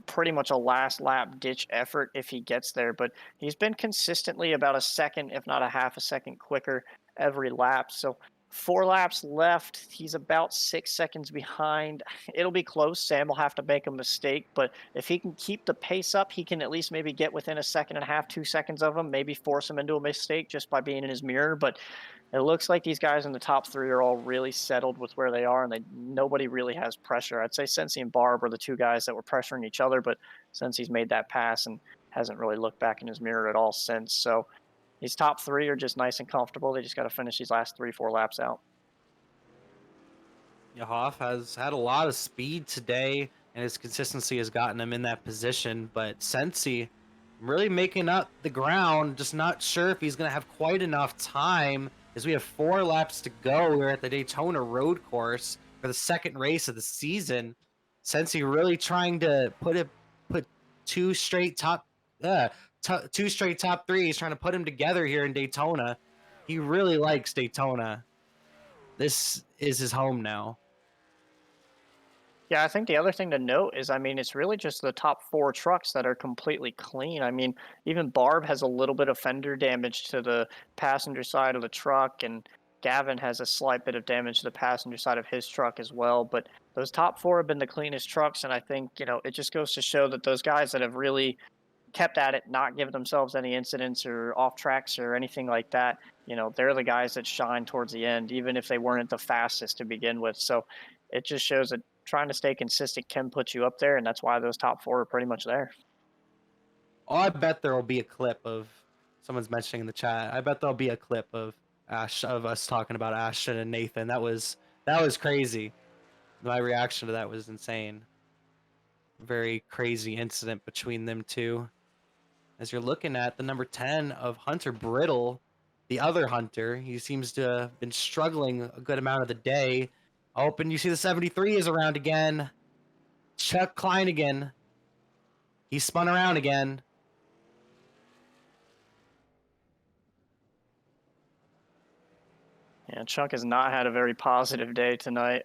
pretty much a last lap ditch effort if he gets there, but he's been consistently about a second, if not a half a second quicker every lap. So 4 laps left. He's about 6 seconds behind. It'll be close. Sam will have to make a mistake, but if he can keep the pace up, he can at least maybe get within a second and a half, 2 seconds of him, maybe force him into a mistake just by being in his mirror. But it looks like these guys in the top three are all really settled with where they are, and nobody really has pressure. I'd say Sensi and Barb are the two guys that were pressuring each other, but Sensi's made that pass and hasn't really looked back in his mirror at all since. So these top three are just nice and comfortable. They just got to finish these last 3, 4 laps out. Yeah, Hoff has had a lot of speed today, and his consistency has gotten him in that position. But Sensi really making up the ground, just not sure if he's going to have quite enough time as we have 4 laps to go. We're at the Daytona road course for the second race of the season. Sensi really trying to put two straight top uh, two straight top threes, trying to put them together here in Daytona. He really likes Daytona. This is his home now. Yeah, I think the other thing to note is, I mean, it's really just the top four trucks that are completely clean. I mean, even Barb has a little bit of fender damage to the passenger side of the truck, and Gavin has a slight bit of damage to the passenger side of his truck as well. But those top four have been the cleanest trucks, and I think, it just goes to show that those guys that have really kept at it, not giving themselves any incidents or off tracks or anything like that, they're the guys that shine towards the end, even if they weren't the fastest to begin with. So it just shows that trying to stay consistent can put you up there, and that's why those top four are pretty much there. Oh, I bet there will be a clip of someone's mentioning in the chat. I bet there'll be a clip of us talking about Ashton and Nathan. That was crazy. My reaction to that was insane. Very crazy incident between them two. As you're looking at the number 10 of Hunter Brittle, the other Hunter, he seems to have been struggling a good amount of the day. Oh, and you see the 73 is around again. Chuck Klein again. He spun around again. Yeah, Chuck has not had a very positive day today.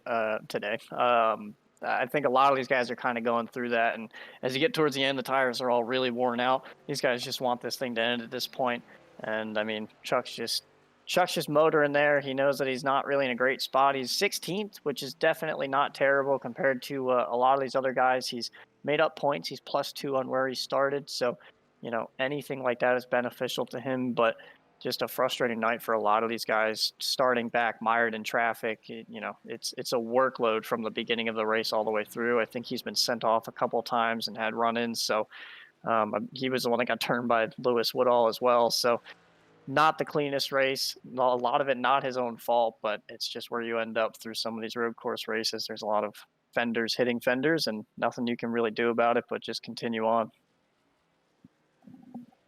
I think a lot of these guys are kind of going through that, and as you get towards the end, the tires are all really worn out. These guys just want this thing to end at this point, and I mean, Chuck's just motoring there. He knows that he's not really in a great spot. He's 16th, which is definitely not terrible compared to a lot of these other guys. He's made up points. He's +2 on where he started, so anything like that is beneficial to him, but just a frustrating night for a lot of these guys starting back mired in traffic. It's a workload from the beginning of the race all the way through. I think he's been sent off a couple times and had run-ins. So he was the one that got turned by Lewis Woodall as well. So not the cleanest race. A lot of it not his own fault, but it's just where you end up through some of these road course races. There's a lot of fenders hitting fenders and nothing you can really do about it, but just continue on.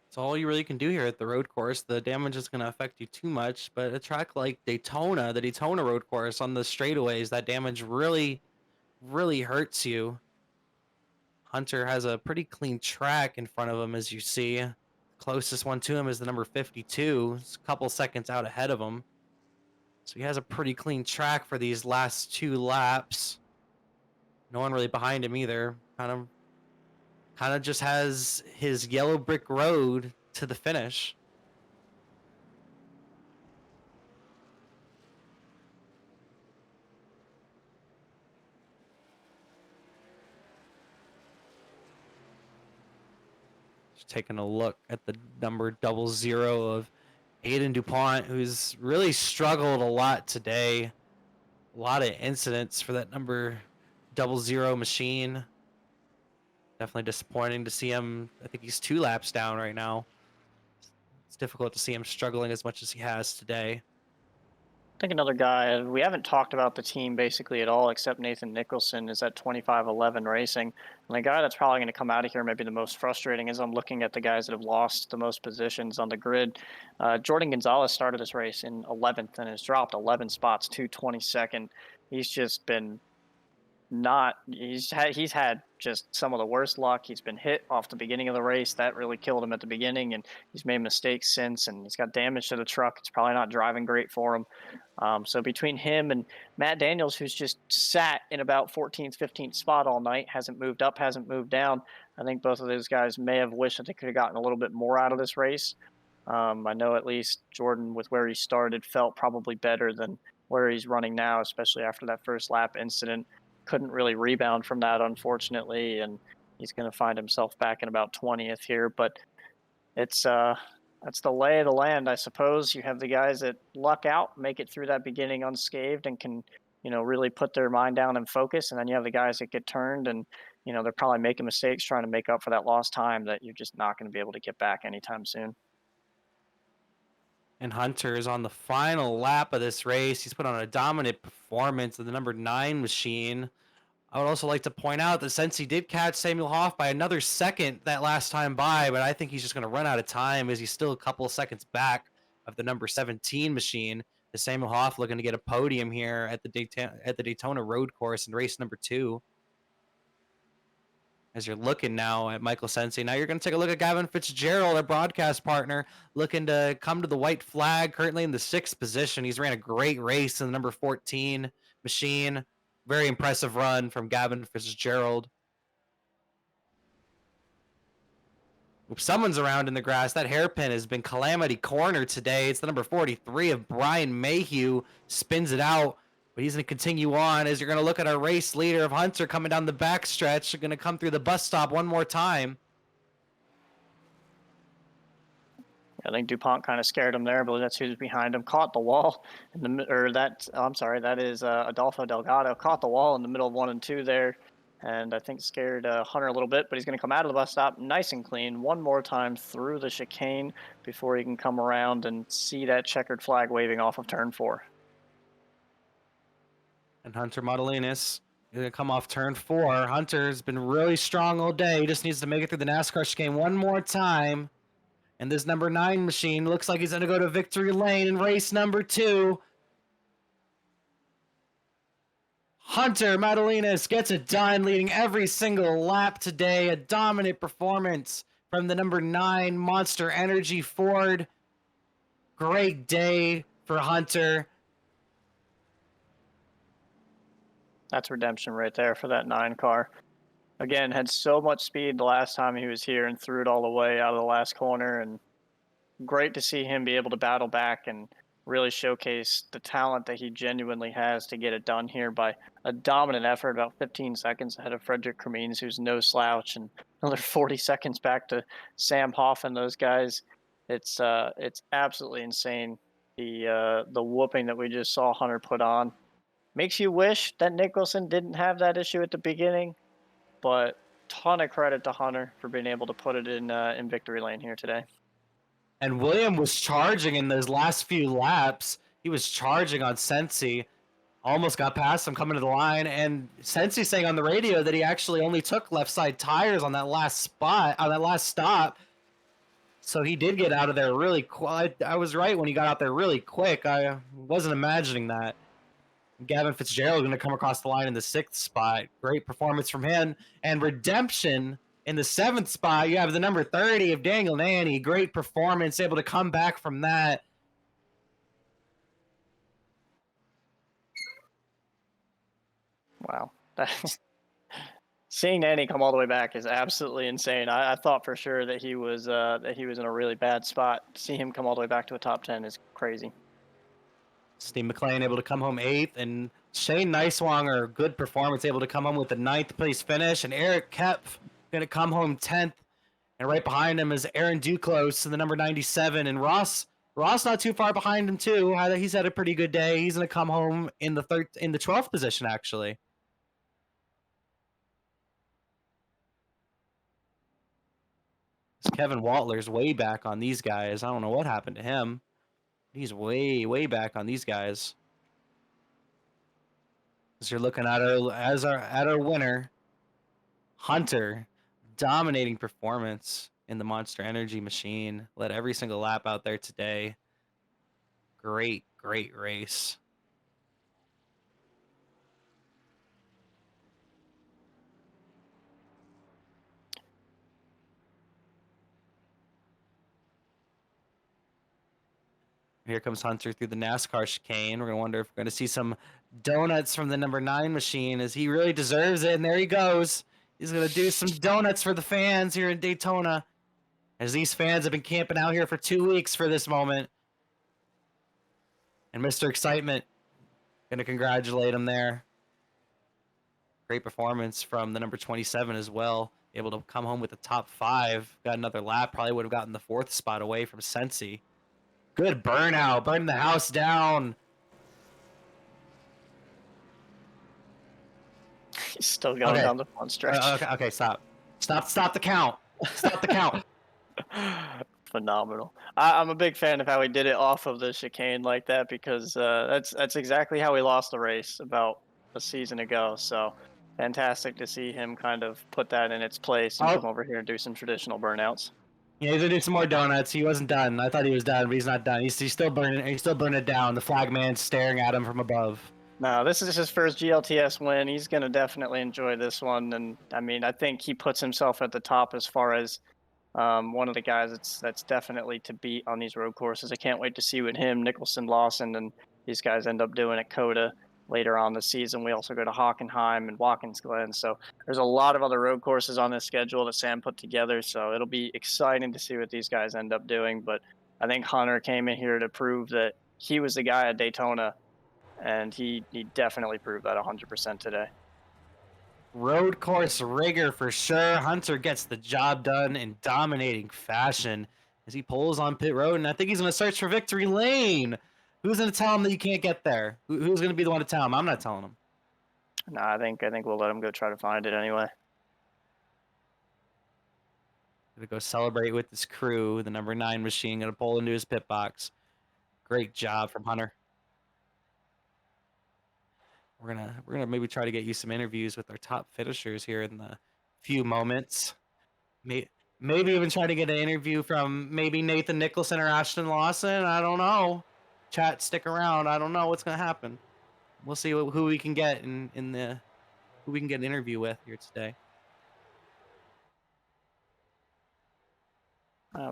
It's all you really can do here at the road course. The damage is going to affect you too much, but a track like Daytona, the Daytona road course on the straightaways, that damage really, really hurts you. Hunter has a pretty clean track in front of him, as you see. Closest one to him is the number 52. It's a couple seconds out ahead of him. So he has a pretty clean track for these last 2 laps. No one really behind him either. Kind of just has his yellow brick road to the finish. Just taking a look at the number 00 of Aiden DuPont, who's really struggled a lot today. A lot of incidents for that number 00 machine. Definitely disappointing to see him. I think he's 2 laps down right now. It's difficult to see him struggling as much as he has today. think another guy we haven't talked about the team basically at all, except Nathan Nicholson is at 2511 Racing. And the guy that's probably going to come out of here maybe the most frustrating is I'm looking at the guys that have lost the most positions on the grid. Jordan Gonzalez started this race in 11th and has dropped 11 spots to 22nd. He's just been not he's had just some of the worst luck. He's been hit off the beginning of the race. That really killed him at the beginning, and he's made mistakes since, and he's got damage to the truck. It's probably not driving great for him. So between him and Matt Daniels, who's just sat in about 14th, 15th spot all night, hasn't moved up, hasn't moved down, I think both of those guys may have wished that they could have gotten a little bit more out of this race. I know at least Jordan, with where he started, felt probably better than where he's running now, especially after that first lap incident. Couldn't really rebound from that, unfortunately, and he's going to find himself back in about 20th here. But it's that's the lay of the land, I suppose. You have the guys that luck out, make it through that beginning unscathed, and can really put their mind down and focus. And then you have the guys that get turned, and they're probably making mistakes trying to make up for that lost time that you're just not going to be able to get back anytime soon. And Hunter is on the final lap of this race. He's put on a dominant performance of the number 9 machine. I would also like to point out that since he did catch Samuel Hoff by another second that last time by, but I think he's just going to run out of time as he's still a couple of seconds back of the number 17 machine. The Samuel Hoff looking to get a podium here at the Daytona Road Course in race number 2. As you're looking now at Michael Sensi, now you're going to take a look at Gavin Fitzgerald, our broadcast partner, looking to come to the white flag, currently in the 6th position. He's ran a great race in the number 14 machine. Very impressive run from Gavin Fitzgerald. Someone's around in the grass. That hairpin has been calamity corner today. It's the number 43 of Brian Mayhew. Spins it out. But he's going to continue on as you're going to look at our race leader of Hunter coming down the backstretch. They're going to come through the bus stop one more time. I think DuPont kind of scared him there, but that's who's behind him. Caught the wall, that is Adolfo Delgado. Caught the wall in the middle of 1 and 2 there, and I think scared Hunter a little bit, but he's going to come out of the bus stop nice and clean one more time through the chicane before he can come around and see that checkered flag waving off of turn 4. And Hunter Modelinas is going to come off turn 4. Hunter's been really strong all day. He just needs to make it through the NASCAR chicane one more time. And this number 9 machine looks like he's going to go to victory lane in race number 2. Hunter Madalinas gets it done, leading every single lap today. A dominant performance from the number 9 Monster Energy Ford. Great day for Hunter. That's redemption right there for that 9 car. Again, had so much speed the last time he was here and threw it all the way out of the last corner. And great to see him be able to battle back and really showcase the talent that he genuinely has to get it done here by a dominant effort, about 15 seconds ahead of Frederick Cremines, who's no slouch, and another 40 seconds back to Sam Hoff and those guys. It's absolutely insane, the whooping that we just saw Hunter put on. Makes you wish that Nicholson didn't have that issue at the beginning, but ton of credit to Hunter for being able to put it in victory lane here today. And William was charging in those last few laps. He was charging on Sensi. Almost got past him coming to the line. And Sensi saying on the radio that he actually only took left side tires on that last spot, on that last stop. So he did get out of there really quick. I was right when he got out there really quick. I wasn't imagining that. Gavin Fitzgerald going to come across the line in the 6th spot. Great performance from him. And redemption in the 7th spot. You have the number 30 of Daniel Nanny. Great performance, able to come back from that. Wow. Seeing Nanny come all the way back is absolutely insane. I thought for sure that he was in a really bad spot. To see him come all the way back to a top 10 is crazy. Steve McLean able to come home 8th, and Shane Neiswanger, good performance, able to come home with the 9th place finish, and Eric Kepf going to come home 10th, and right behind him is Aaron Duclos in the number 97, and Ross not too far behind him too. He's had a pretty good day. He's going to come home in the 12th position actually. Kevin Waltler's way back on these guys. I don't know what happened to him. He's way back on these guys. As you're looking at our winner, Hunter, dominating performance in the Monster Energy machine. Led every single lap out there today. Great race. Here comes Hunter through the NASCAR chicane. We're going to wonder if we're going to see some donuts from the number 9 machine, as he really deserves it. And there he goes. He's going to do some donuts for the fans here in Daytona, as these fans have been camping out here for 2 weeks for this moment. And Mr. Excitement, going to congratulate him there. Great performance from the number 27 as well. Able to come home with the top 5. Got another lap. Probably would have gotten the 4th spot away from Sensi. Good burnout. Burn the house down. He's still going down the front stretch. Okay, stop the count. Stop the count. Phenomenal. I'm a big fan of how he did it off of the chicane like that, because that's exactly how he lost the race about a season ago. So fantastic to see him kind of put that in its place and come over here and do some traditional burnouts. Yeah, he's gonna do some more donuts. He wasn't done. I thought he was done, but he's not done. He's still burning. He's still burning it down. The flagman's staring at him from above. No, this is his first GLTS win. He's gonna definitely enjoy this one, and I mean, I think he puts himself at the top as far as one of the guys that's definitely to beat on these road courses. I can't wait to see what him, Nicholson, Lawson, and these guys end up doing at Coda later on the season. We also go to Hockenheim and Watkins Glen. So there's a lot of other road courses on this schedule that Sam put together. So it'll be exciting to see what these guys end up doing. But I think Hunter came in here to prove that he was the guy at Daytona, and he definitely proved that 100% today. Road course rigor for sure. Hunter gets the job done in dominating fashion as he pulls on pit road, and I think he's going to search for victory lane. Who's going to tell him that you can't get there? Who's going to be the one to tell him? I'm not telling him. No, I think we'll let him go try to find it anyway. Gonna go celebrate with his crew. The number 9 machine gonna pull into his pit box. Great job from Hunter. We're gonna maybe try to get you some interviews with our top finishers here in the few moments. Maybe even try to get an interview from maybe Nathan Nicholson or Ashton Lawson. I don't know. Chat, stick around. I don't know what's gonna happen. We'll see who we can get who we can get an interview with here today.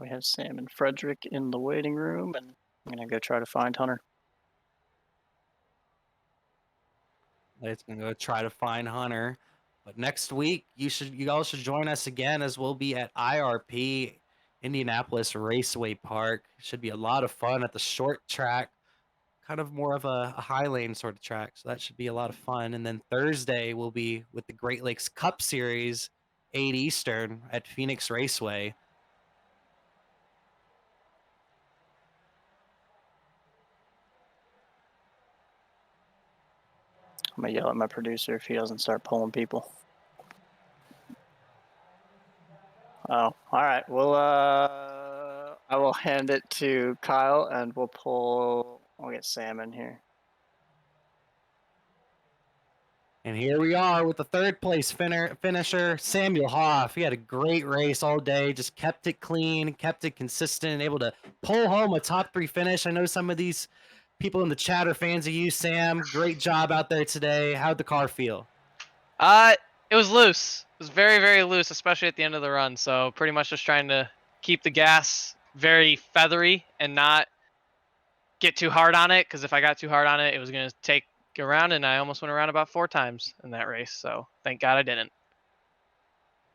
We have Sam and Frederick in the waiting room, and I'm gonna go try to find Hunter. It's gonna go try to find Hunter. But next week, you all should join us again, as we'll be at IRP, Indianapolis Raceway Park. Should be a lot of fun at the short track, kind of more of a high lane sort of track. So that should be a lot of fun. And then Thursday we'll be with the Great Lakes Cup Series, 8 Eastern at Phoenix Raceway. I'm gonna yell at my producer if he doesn't start pulling people. Oh, all right. Well, I will hand it to Kyle, and we'll get Sam in here. And here we are with the 3rd place finisher, Samuel Hoff. He had a great race all day, just kept it clean, kept it consistent, able to pull home a top 3 finish. I know some of these people in the chat are fans of you, Sam. Great job out there today. How'd the car feel? It was loose. It was very, very loose, especially at the end of the run. So pretty much just trying to keep the gas very feathery and not get too hard on it, because if I got too hard on it, it was going to take around, and I almost went around about 4 times in that race. So thank God I didn't.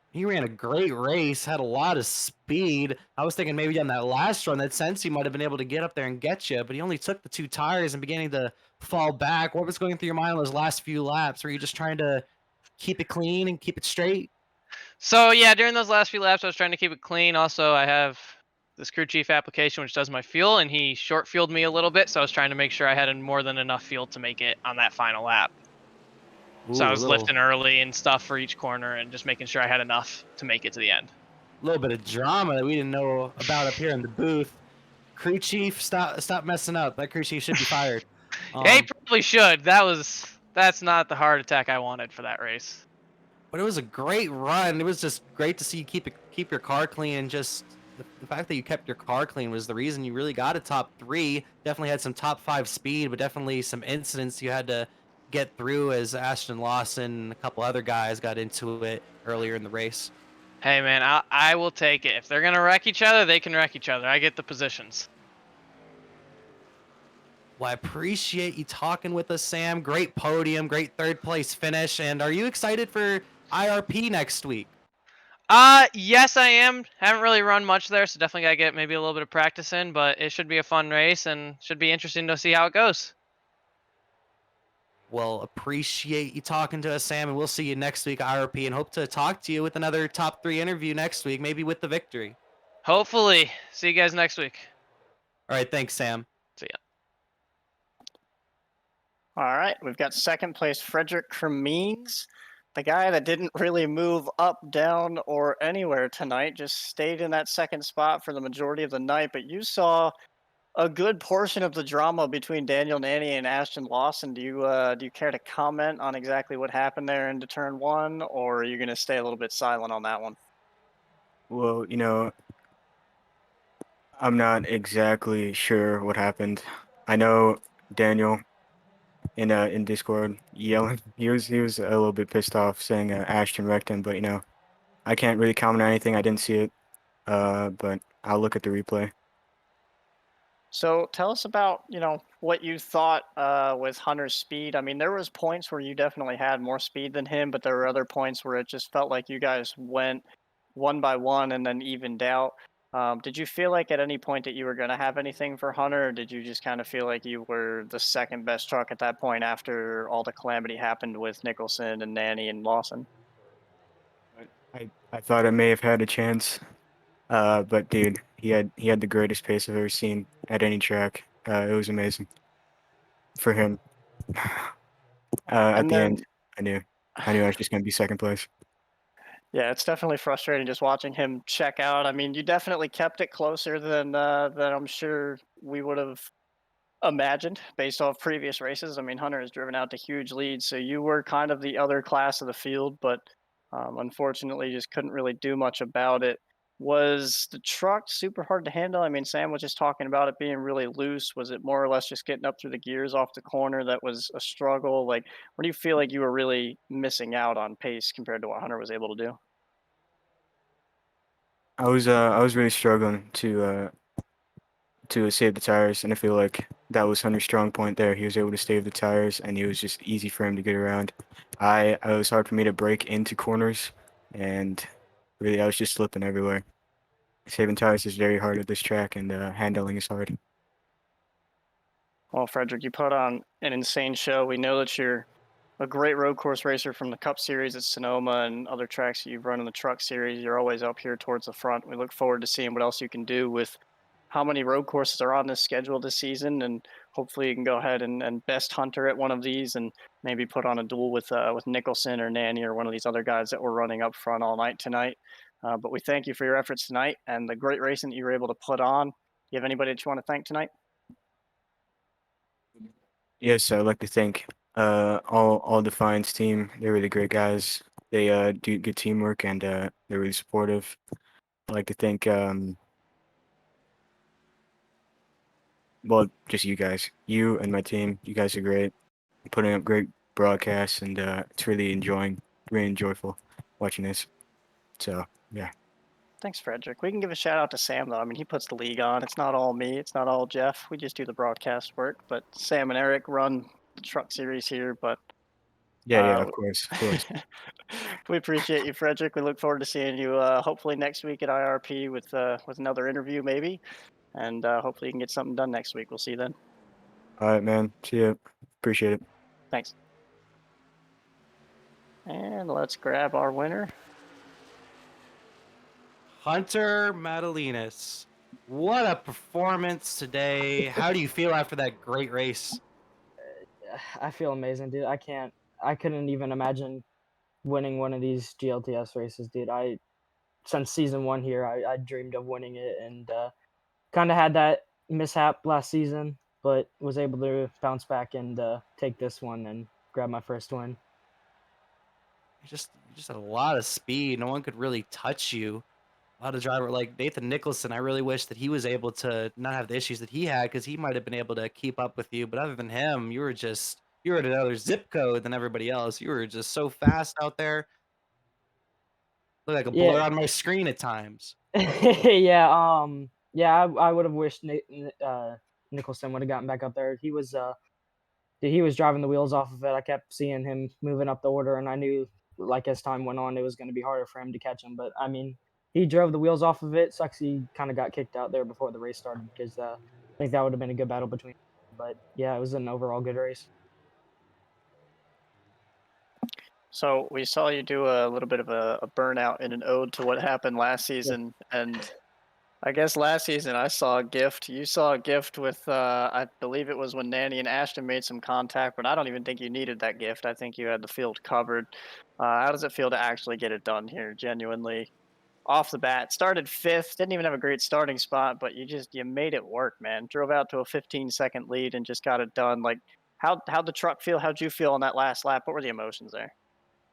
He ran a great race, had a lot of speed. I was thinking maybe on that last run that Sensi might have been able to get up there and get you, but he only took the 2 tires and beginning to fall back. What was going through your mind on those last few laps? Were you just trying to keep it clean and keep it straight? So yeah, during those last few laps, I was trying to keep it clean. Also, I have this crew chief application, which does my fuel, and he short fueled me a little bit. So I was trying to make sure I had more than enough fuel to make it on that final lap. So I was lifting early and stuff for each corner and just making sure I had enough to make it to the end. A little bit of drama that we didn't know about up here in the booth. Crew chief, stop messing up. That crew chief should be fired. Yeah, he probably should. That was That's not the heart attack I wanted for that race. But it was a great run. It was just great to see you keep your car clean, and just the fact that you kept your car clean was the reason you really got a top 3. Definitely had some top 5 speed, but definitely some incidents you had to get through as Ashton Lawson and a couple other guys got into it earlier in the race. Hey man, I will take it. If they're gonna wreck each other, they can wreck each other. I get the positions. Well, I appreciate you talking with us, Sam. Great podium, great third place finish. And are you excited for IRP next week? Yes, I am. Haven't really run much there, so definitely gotta get maybe a little bit of practice in. But it should be a fun race and should be interesting to see how it goes. Well, appreciate you talking to us, Sam, and we'll see you next week at IRP, and hope to talk to you with another top 3 interview next week, maybe with the victory. Hopefully, see you guys next week. All right, thanks, Sam. See ya. All right, we've got second place Frederick Cremines, the guy that didn't really move up, down, or anywhere tonight, just stayed in that second spot for the majority of the night. But you saw a good portion of the drama between Daniel Nanny and Ashton Lawson. Do you care to comment on exactly what happened there into turn 1, or are you going to stay a little bit silent on that one? Well, I'm not exactly sure what happened. I know Daniel in Discord yelling. He was a little bit pissed off, saying Ashton wrecked him, but I can't really comment on anything. I didn't see it. But I'll look at the replay. So tell us about, what you thought with Hunter's speed. I mean, there was points where you definitely had more speed than him, but there were other points where it just felt like you guys went one by one and then evened out. Did you feel like at any point that you were going to have anything for Hunter, or did you just kind of feel like you were the second best truck at that point after all the calamity happened with Nicholson and Nanny and Lawson? I thought I may have had a chance. But dude, he had the greatest pace I've ever seen at any track. It was amazing for him. At And the then, end, I knew I was just gonna be second place. yeah, it's definitely frustrating just watching him check out. I mean, you definitely kept it closer than I'm sure we would have imagined based off previous races. I mean, Hunter has driven out to huge leads, so you were kind of the other class of the field, but unfortunately, just couldn't really do much about it. Was the truck super hard to handle? I mean, Sam was just talking about it being really loose. Was it more or less just getting up through the gears off the corner that was a struggle? Like, what do you feel like you were really missing out on pace compared to what Hunter was able to do? I was really struggling to save the tires, and I feel like that was Hunter's strong point there. He was able to save the tires, and it was just easy for him to get around. It was hard for me to break into corners, and really I was just slipping everywhere. Saving tires is very hard at this track, and handling is hard. Well, Frederick, you put on an insane show. We know that you're a great road course racer from the Cup Series at Sonoma and other tracks that you've run in the Truck Series. You're always up here towards the front. We look forward to seeing what else you can do with how many road courses are on this schedule this season, and hopefully you can go ahead and best Hunter at one of these, and maybe put on a duel with Nicholson or Nanny or one of these other guys that were running up front all night tonight. But we thank you for your efforts tonight and the great racing that you were able to put on. Do you have anybody that you want to thank tonight? Yes, I'd like to thank all Defiance team. They're really great guys. They do good teamwork, and they're really supportive. I'd like to thank well, just you guys, you and my team. You guys are great, putting up great broadcasts, and it's really enjoyable watching this. So yeah. Thanks, Frederick. We can give a shout out to Sam, though. I mean, he puts the league on. It's not all me. It's not all Jeff. We just do the broadcast work. But Sam and Eric run the Truck Series here. But Yeah, uh, of course, of course. we appreciate you, Frederick. We look forward to seeing you hopefully next week at IRP with another interview, maybe. And hopefully you can get something done next week. We'll see you then. All right, man. See ya. Appreciate it. Thanks. And let's grab our winner. Hunter Madalinas. What a performance today. How do you feel after that great race? I feel amazing, dude. I couldn't even imagine winning one of these GLTS races, dude. Since season 1 here, I dreamed of winning it, and kind of had that mishap last season, but was able to bounce back and take this one, and grab my first win. You just had a lot of speed. No one could really touch you. A lot of driver like Nathan Nicholson. I really wish that he was able to not have the issues that he had, because he might have been able to keep up with you. But other than him, you were at another zip code than everybody else. You were just so fast out there. Look like a blur Yeah. on my screen at times. Yeah, I would have wished Nicholson would have gotten back up there. He was driving the wheels off of it. I kept seeing him moving up the order, and I knew, like, as time went on, it was going to be harder for him to catch him. But I mean, he drove the wheels off of it. Sucks he kind of got kicked out there before the race started, because I think that would have been a good battle between. But yeah, it was an overall good race. So we saw you do a little bit of a burnout in an ode to what happened last season, and I guess last season I saw a gift. You saw a gift with, I believe it was when Nanny and Ashton made some contact, but I don't even think you needed that gift. I think you had the field covered. How does it feel to actually get it done here, genuinely? Off the bat, started fifth, didn't even have a great starting spot, but you made it work, man. Drove out to a 15-second lead and just got it done. Like, how'd the truck feel? How'd you feel on that last lap? What were the emotions there?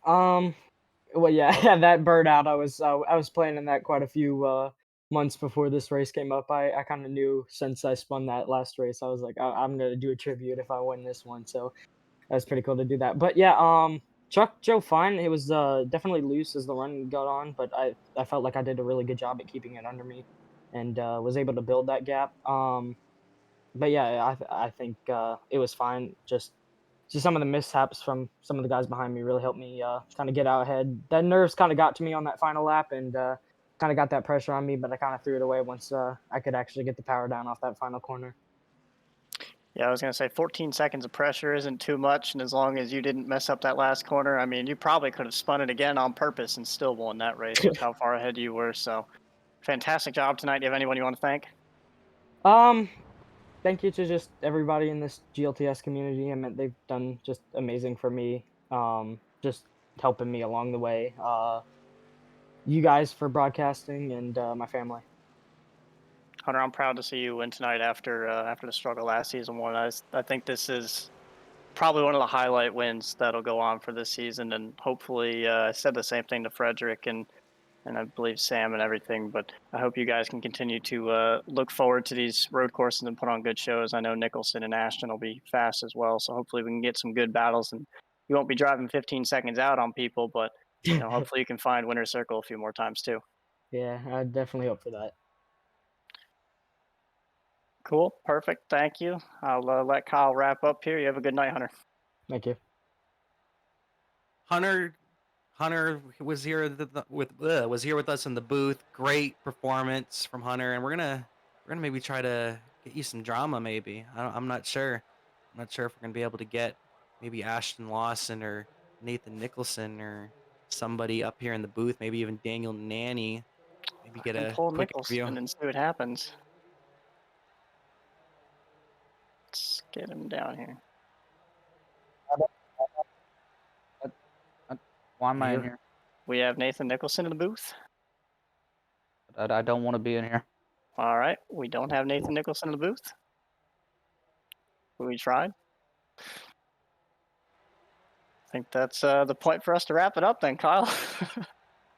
Well, yeah, that burnout. I was planning that quite a few months before this race came up. I kind of knew since I spun that last race. I was like, I'm gonna do a tribute if I win this one. So that was pretty cool to do that. But yeah, truck drove fine. It was definitely loose as the run got on, but I felt like I did a really good job at keeping it under me, and was able to build that gap. But yeah, I think it was fine. Just some of the mishaps from some of the guys behind me really helped me kind of get out ahead. That nerves kind of got to me on that final lap, and kind of got that pressure on me, but I kind of threw it away once I could actually get the power down off that final corner. Yeah, I was gonna say 14 seconds of pressure isn't too much, and as long as you didn't mess up that last corner, I mean, you probably could have spun it again on purpose and still won that race with how far ahead you were. So, fantastic job tonight. Do you have anyone you want to thank? Thank you to just everybody in this GLTS community. I mean, they've done just amazing for me. Just helping me along the way. You guys for broadcasting, and my family. Hunter, I'm proud to see you win tonight after the struggle last season one. I think this is probably one of the highlight wins that'll go on for this season, and hopefully, I said the same thing to Frederick and I believe Sam and everything. But I hope you guys can continue to look forward to these road courses and put on good shows. I know Nicholson and Ashton will be fast as well, so hopefully we can get some good battles, and you won't be driving 15 seconds out on people, but hopefully you can find winner's circle a few more times too. Yeah, I definitely hope for that. Cool, perfect. Thank you. I'll let Kyle wrap up here. You have a good night, Hunter. Thank you. Hunter was here was here with us in the booth. Great performance from Hunter, and we're gonna maybe try to get you some drama. Maybe I'm not sure. I'm not sure if we're gonna be able to get maybe Ashton Lawson or Nathan Nicholson or somebody up here in the booth. Maybe even Daniel Nanny. Maybe get a pull quick Nicholson interview. and see what happens. Let's get him down here. Why am I in here? We have Nathan Nicholson in the booth. I don't want to be in here. All right, we don't have Nathan Nicholson in the booth. We tried. I think that's the point for us to wrap it up then, Kyle.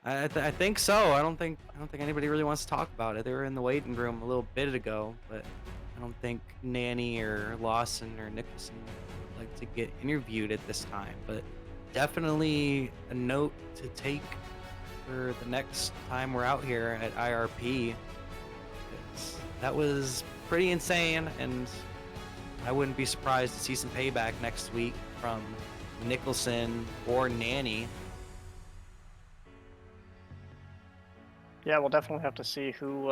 I think so. I don't think anybody really wants to talk about it. They were in the waiting room a little bit ago, but I don't think Nanny or Lawson or Nicholson would like to get interviewed at this time. But definitely a note to take for the next time we're out here at IRP. That was pretty insane, and I wouldn't be surprised to see some payback next week from Nicholson or Nanny. Yeah, we'll definitely have to see who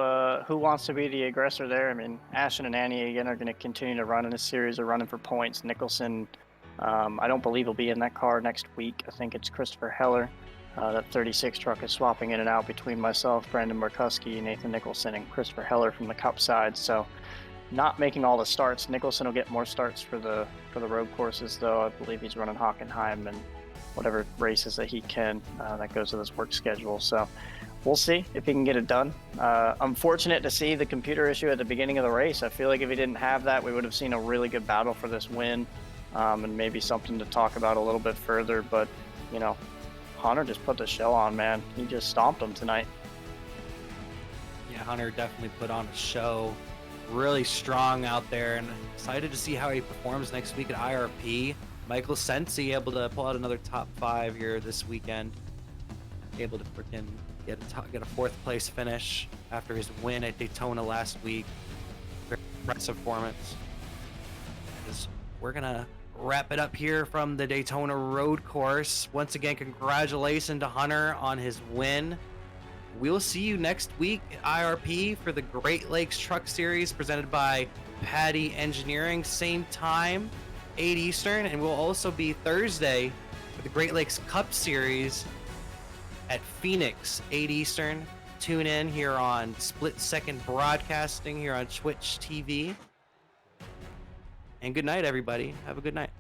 wants to be the aggressor there. I mean, Ashton and Annie again are going to continue to run in a series of running for points. Nicholson, I don't believe he'll be in that car next week. I think it's Christopher Heller. That 36 truck is swapping in and out between myself, Brandon Markuski, Nathan Nicholson, and Christopher Heller from the Cup side. So, not making all the starts. Nicholson will get more starts for the road courses, though. I believe he's running Hockenheim and whatever races that he can. That goes with his work schedule. So. We'll see if he can get it done. I'm fortunate to see the computer issue at the beginning of the race. I feel like if he didn't have that, we would have seen a really good battle for this win. and maybe something to talk about a little bit further. But, you know, Hunter just put the show on, man. He just stomped him tonight. Yeah, Hunter definitely put on a show. Really strong out there, and excited to see how he performs next week at IRP. Michael Sensi able to pull out another top 5 here this weekend. Able to freaking get a 4th place finish after his win at Daytona last week. Very impressive performance. We're gonna wrap it up here from the Daytona road course. Once again, congratulations to Hunter on his win. We'll see you next week at IRP for the Great Lakes Truck Series presented by Patty Engineering. Same time, 8 Eastern, and we'll also be Thursday for the Great Lakes Cup Series at Phoenix, 8 Eastern. Tune in here on Split Second Broadcasting here on Twitch TV. And good night, everybody. Have a good night.